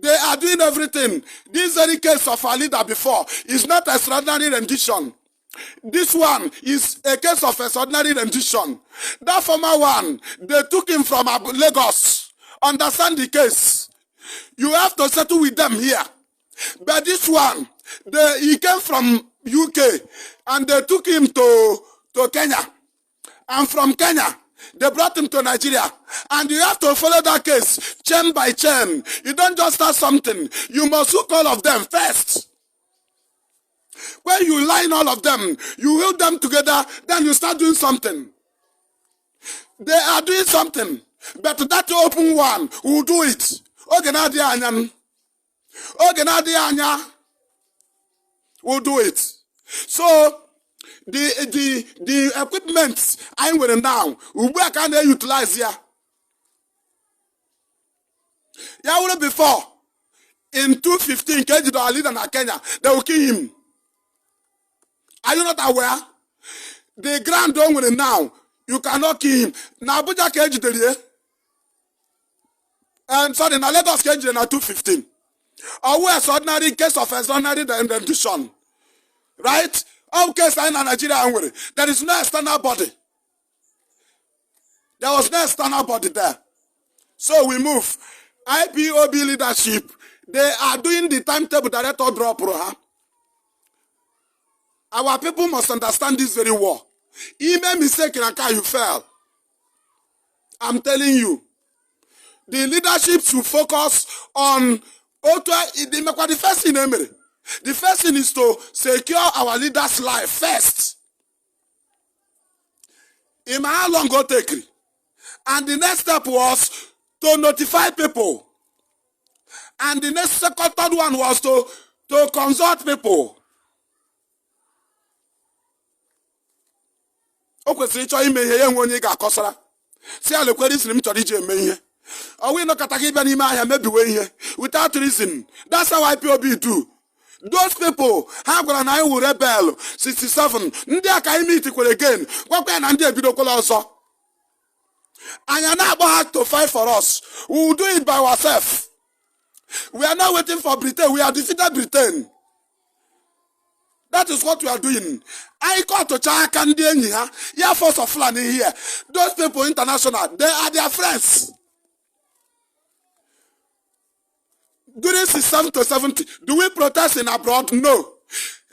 They are doing everything. This very case of our leader before is not extraordinary rendition. This one is a case of extraordinary rendition. That former one, they took him from Lagos. Understand the case. You have to settle with them here. But this one, he came from UK and they took him to Kenya. And from Kenya, they brought him to Nigeria. And you have to follow that case chain by chain. You don't just start something. You must hook all of them first. When you line all of them, you hook them together, then you start doing something. They are doing something. But that open one will do it. Will do it. So the equipment I'm wearing now, we can utilize here. Yeah, before in 2015, KG our leader in Kenya, they will kill him. Are you not aware? The grand dome with him now, you cannot kill him. Now Abuja KG there. And sorry, now Lagos KG in 2015. Always ordinary case of extraordinary rendition. Right? All case in Nigeria, there is no external body. There was no external body there. So we move. IPOB leadership, they are doing the timetable director drop. Our people must understand this very well. You made mistake in Accra, you fell. I'm telling you. The leadership should focus on the first thing. The first thing is to secure our leaders' life first. How long go take? And the next step was to notify people. And the next second third one was to consult people. O kwesịrị ịchọ ime ihe ya nwe onye ga-akọsara. Si ala kwere siri m chọrọ ije eme ihe. Owe no kata gị bịa n'ime ahịa mebiwe ihe without reason. That's how IPOB do. Those people ha gwara na anyị wụ rebel 67 ndị aka anyị meet kwere again gwakwa na ndị ebidokwala ọzọ. Anyị na-agba ha to fight for us. We will do it by ourselves. We are not waiting for Britain. We have defeated Britain. That is what we are doing. I got to Chaka and the Air Force of Fulani here. Those people international, they are their friends. During 67 to 70, do we protest in abroad? No.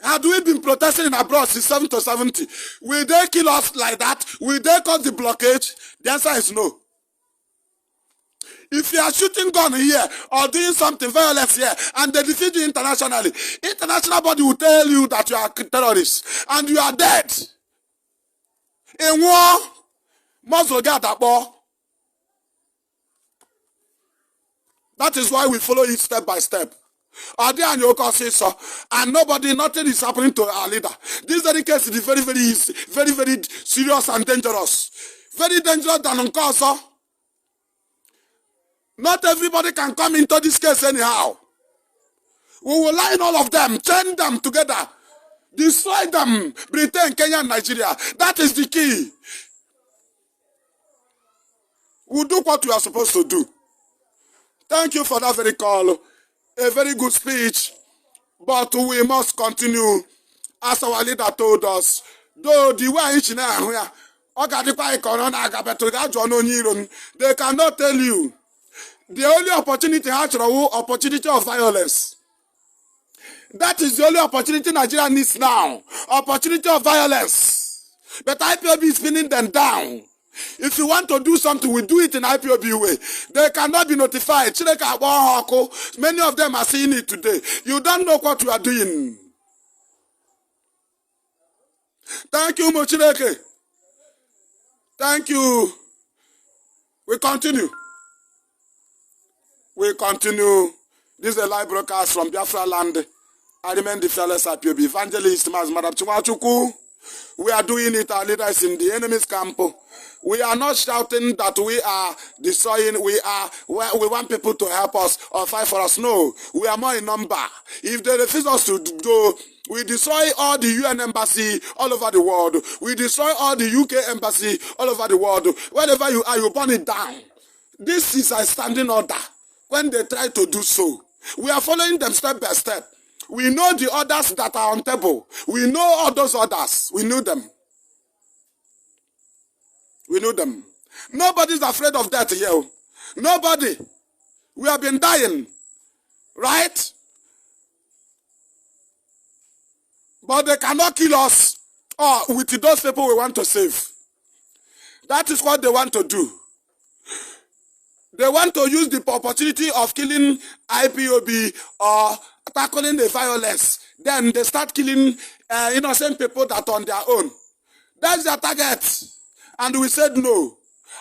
Had we been protesting in abroad 67 to 70? Will they kill us like that? Will they cause the blockage? The answer is no. If you are shooting gun here or doing something violence here and they defeat you internationally, international body will tell you that you are terrorists and you are dead. In war, Muslim get that ball. That is why we follow it step by step. And nobody, nothing is happening to our leader. This very case is very, very easy, very, very serious and dangerous. Very dangerous than unconscious. Not everybody can come into this case anyhow. We will line all of them, chain them together, destroy them, Britain, Kenya, and Nigeria. That is the key. We'll do what we are supposed to do. Thank you for that very call. A very good speech. But we must continue as our leader told us. Though the way they cannot tell you. The only opportunity of violence. That is the only opportunity Nigeria needs now. Opportunity of violence. But IPOB is pinning them down. If you want to do something, we do it in IPOB way. They cannot be notified. Many of them are seeing it today. You don't know what you are doing. Thank you, Mochileke. Thank you. We continue. We continue. This is a live broadcast from Biafra land. I remain the fearless IPOB Evangelist MaziMaduabuchi Nwachukwu. We are doing it, our leaders in the enemy's camp. We are not shouting that we are destroying, we want people to help us or fight for us. No, we are more in number. If they refuse us to go, we destroy all the UN embassy all over the world. We destroy all the UK embassy all over the world. Wherever you are, you burn it down. This is a standing order. When they try to do so, we are following them step by step. We know the orders that are on table. We know all those orders. We know them. We know them. Nobody's afraid of death here. Nobody. We have been dying. Right? But they cannot kill us with those people we want to save. That is what they want to do. They want to use the opportunity of killing IPOB or tackling the violence. Then they start killing innocent people that are on their own. That's their target. And we said no.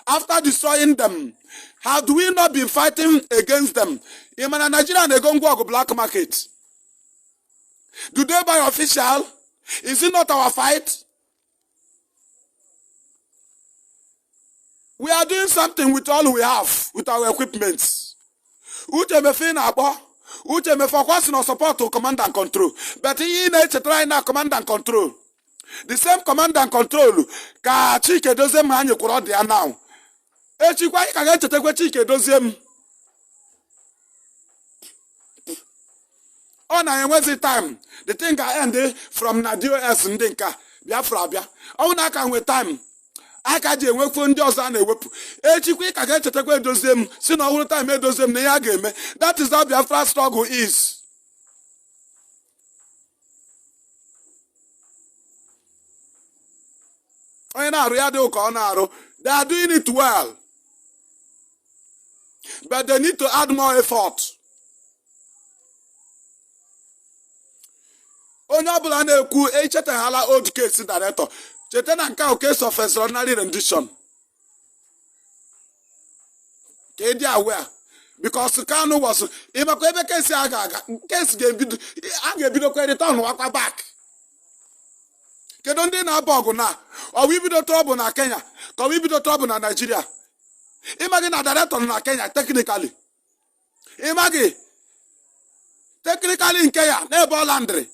After destroying them, how do we not be fighting against them? In Nigeria, they go to black market. Do they buy official? Is it not our fight? We are doing something with all we have, with our equipment. Uche me fin abo. Uche me focus on support to command and control. But he needs to try now command and control. The same command and control. Ka chike dozem hanyo kuro dia now. E chikwa ika ga chetekwe chike dozem. On a Wednesday time, the thing I end from Nadio S Ndinka. Biafra bia. On a can with time. I can't do work for those and a whip. Quick, I get to take away those them. See, no time made those them. That is how Biafra struggle is. They are doing it well. But they need to add more effort. Honorable and a coup, a old case director. Chetena nka case of extraordinary rendition. Kedi aware because Kanu was imakwebe case aga case ga bido ko return wakwa back. Kedo ndi na bog na o we bido trouble na Kenya, ko we bido trouble na Nigeria. Imagine na director na Kenya technically. Imagine technically in Kenya na ebo landry.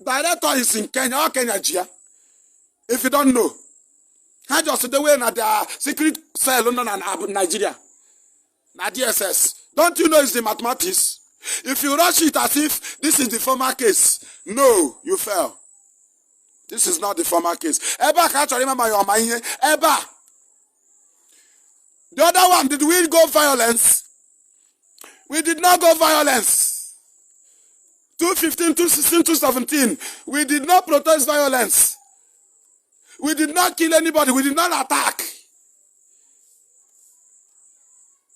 Director is in Kenya or Kenya Gia. If you don't know, I just the way na the secret cell London and Nigeria. Na DSS. Don't you know it's the mathematics? If you rush it as if this is the former case, no, you fail. This is not the former case. Eba can't remember your mind. Eba. The other one, did we go violence? We did not go violence. 2015, 2016, 2017, we did not protest violence. We did not kill anybody. We did not attack.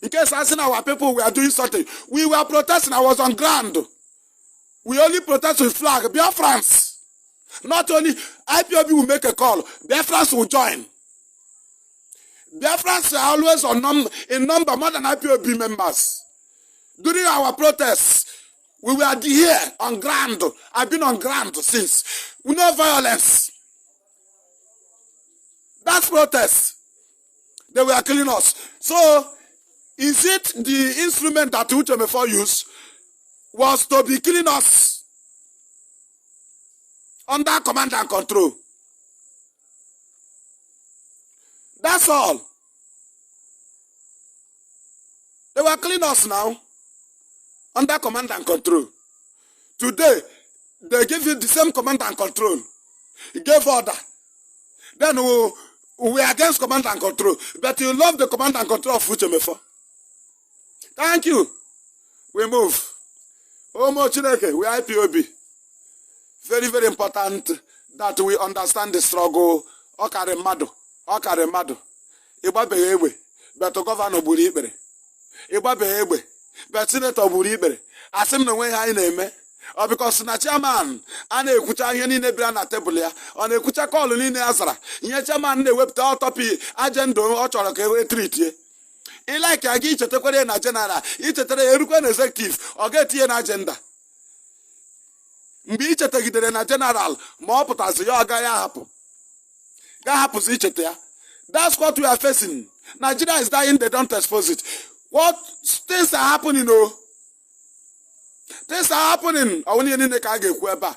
In case asking our people we are doing something, we were protesting. I was on ground. We only protest with flag. Biafrans. Not only IPOB will make a call. Biafrans will join. Biafrans are always in number more than IPOB members. During our protests, we were here on ground. I've been on ground since. No violence. That's protest. They were killing us. So, is it the instrument that Uchemefor used was to be killing us under command and control? That's all. They were killing us now under command and control. Today, they give you the same command and control. He gave order. Then we are against command and control. But you love the command and control of Uchemefor. Thank you. We move. Omo Chineke, we are IPOB. Very, very important that we understand the struggle. Okare madu. Igbabe egbe. But governor buru ikpere. Igbabe egbe. But senator buru ikpere. Asim na nwe ha na-eme. Or because na chairman a na-ekwucha ihe niile bịara na tebụl ya. Ọ na-ekwucha kọlụ niile azara. Ihe chairman na-ewepụta ọtọpi agenda ọ chọrọ ka e treat ye. Like I get to na general, each executive or get here na agenda. Be each na general, more put as your guy happen. That happens each there. That's what we are facing. Nigeria is dying, they don't expose it. What things are happening, Things are happening. I want you to get weba.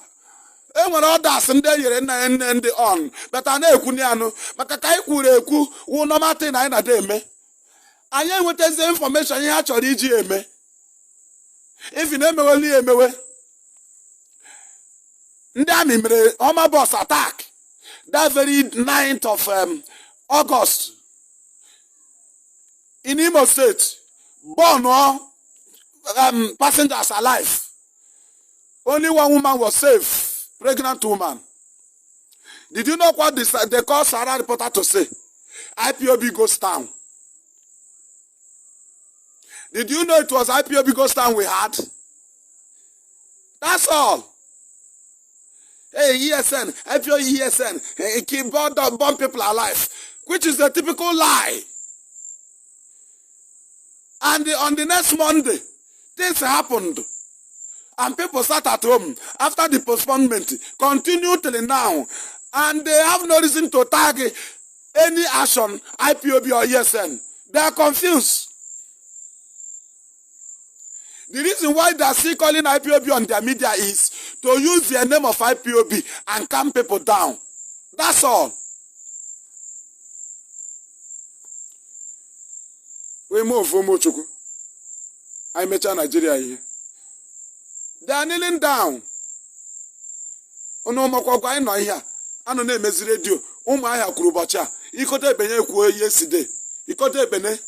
When all that Sunday you're in on, but I know Kuniano, but I can't who no matter nine day me. And you want the information you actually GM. If you never only a mewe, Ndami, Homa boss attack that very 9th of August in Imo State. Born passengers alive. Only one woman was safe, pregnant woman. Did you know what they call Sarah reporter to say? IPOB goes down. Did you know it was IPOB ghost town we had? That's all. Hey, ESN, IPOB ESN, keep bomb people alive, which is the typical lie. And on the next Monday, things happened. And people sat at home after the postponement, continue till now. And they have no reason to tag any action, IPOB or ESN. They are confused. The reason why they are still calling IPOB on their media is to use the name of IPOB and calm people down. That's all. We move from Mochuku. I met Nigeria here. They are kneeling down. Onomakwa no here. Ano na emezi radio. Ụmụ ahịa kwuru ụbọchị a. Ikote benye ekwuo yesterday. Ikote bene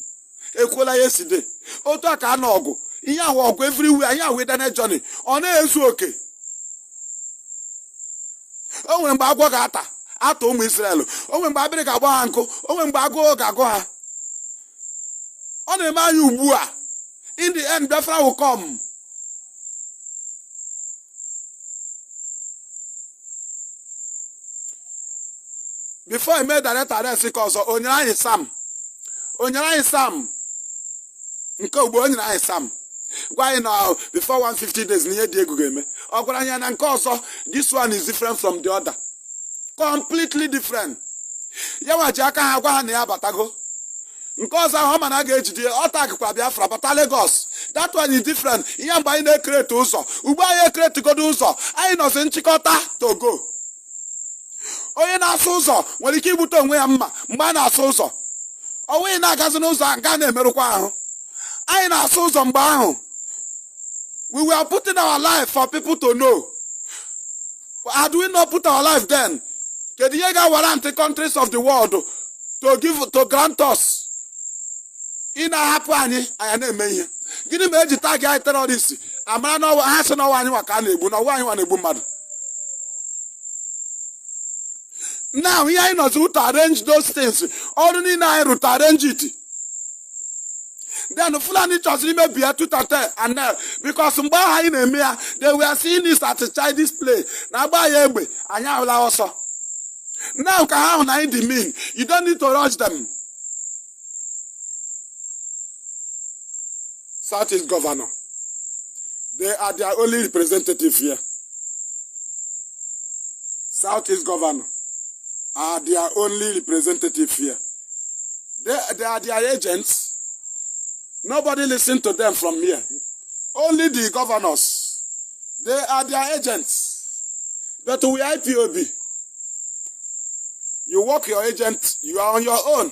ekwuola yesterday. Otu aka anọ ọgụ. Ihe ahụ ọgụ everywhere. Ihe ahụ ịdane journey. Ọ na-ezu oke. O nwere mgbe agwọ ga-ata. Ata ụmụ Israel. O nwere mgbe abịrị ga-agba ha nkụ. O nwere mgbe agụụ ga-agụ ha. Ọ na-eme anyị ugbu a. In the end, Biafra will come. Before I made that arrest, because Onyara Sam. Onyara Sam. Nke ugbo Onyara Sam. Why now, before 150 days, near Diego Game. Okoranya and also, this one is different from the other. Completely different. Yawa Jaka Hawa Nea Batago. Because our home and I get the attack for Biafra, but Lagos. That one is different. Ian by the crate also. Ubaya crate to go do so. I know Chikota to go. Oye na sozo, when you keep it on where mana sozo. Owe na Gazanos and Gane Meruquan. I na sozo mbao. We were putting our life for people to know. But how do we not put our life then? Can the Yega warrant the countries of the world to grant us? In a happy, I am a man. Give him a tag terrorist. A man has no one who can, but no one who can. Now, here I know to arrange those things. Only now to arrange it. Then Fulani Chosri may be a tutate and because Mbaha in Emia, they were seeing this at a childish play. Now by Ebe, and now also. Now can I the mean? You don't need to rush them. Southeast Governor. They are their only representative here. Southeast Governor are their only representative here. They are their agents. Nobody listen to them from here. Only the governors. They are their agents. But we IPOB. You work your agent, you are on your own.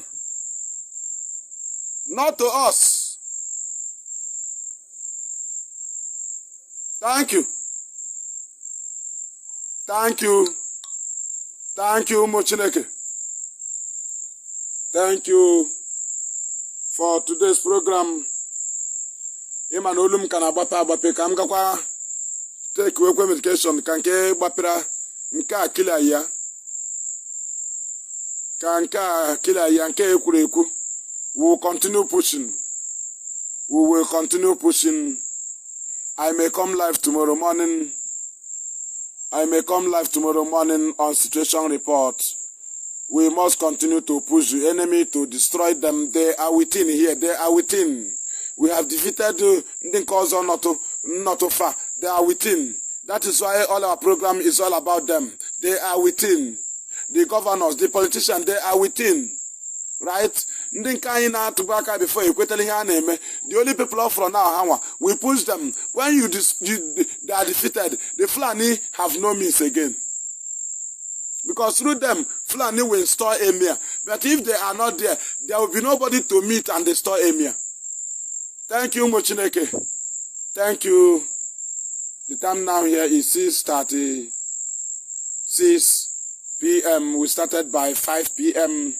Not to us. Thank you. Thank you. Thank you, Mochineke. Thank you for today's program. Imanolum kanabapa bape kamgakwa take away medication kanke bapira nka kila ya kanka kila ya nke ekureku. We will continue pushing. We will continue pushing. I may come live tomorrow morning. I may come live tomorrow morning on situation report. We must continue to push the enemy to destroy them. They are within here. They are within. We have defeated Ndinkozo not too far. They are within. That is why all our program is all about them. They are within. The governors, the politicians, they are within. Right? Before you the only people off from now, we push them. When they are defeated, the Fulani have no means again. Because through them, Fulani will install Emir. But if they are not there, there will be nobody to meet and install Emir. Thank you, Mochineke. Thank you. The time now here is 6:36 p.m. We started by 5 p.m.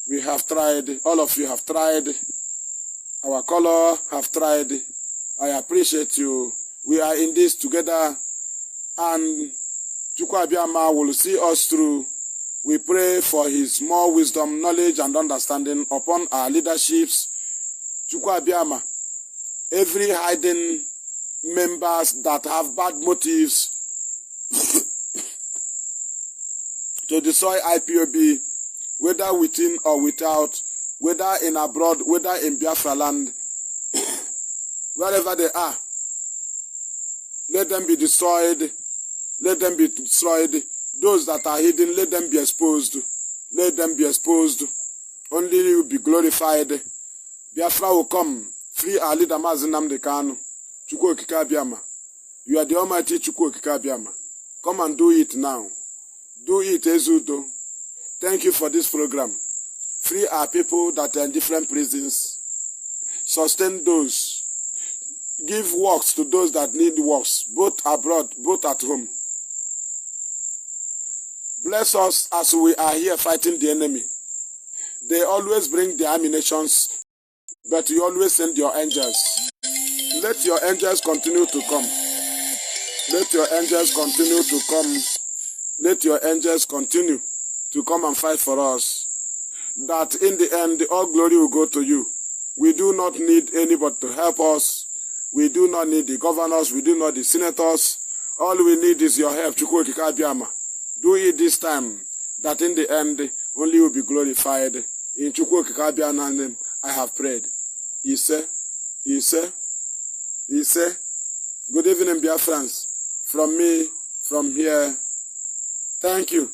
We have tried. All of you have tried. Our color have tried. I appreciate you. We are in this together. And Chukwu Abiyama will see us through. We pray for his more wisdom, knowledge, and understanding upon our leaderships. Chukwu Abiyama, every hidden members that have bad motives to destroy IPOB, whether within or without, whether in abroad, whether in Biafra land, wherever they are, let them be destroyed. Let them be destroyed. Those that are hidden, let them be exposed. Let them be exposed. Only you will be glorified. Biafra will come. Free our leader MaziMaduabuchi Nwachukwu. You are the Almighty Nwachukwu. Come and do it now. Do it, Ezudo. Thank you for this program. Free our people that are in different prisons. Sustain those. Give works to those that need works, both abroad, both at home. Bless us as we are here fighting the enemy. They always bring the ammunitions, but you always send your angels. Let your angels continue to come. Let your angels continue to come. Let your angels continue to come and fight for us. That in the end, all glory will go to you. We do not need anybody to help us. We do not need the governors. We do not need the senators. All we need is your help, Chukwu Abiyama. Do it this time, that in the end, only will be glorified. In Chukwu Abiyama's name, I have prayed. Ise. Good evening, Biafrans. From me, from here. Thank you.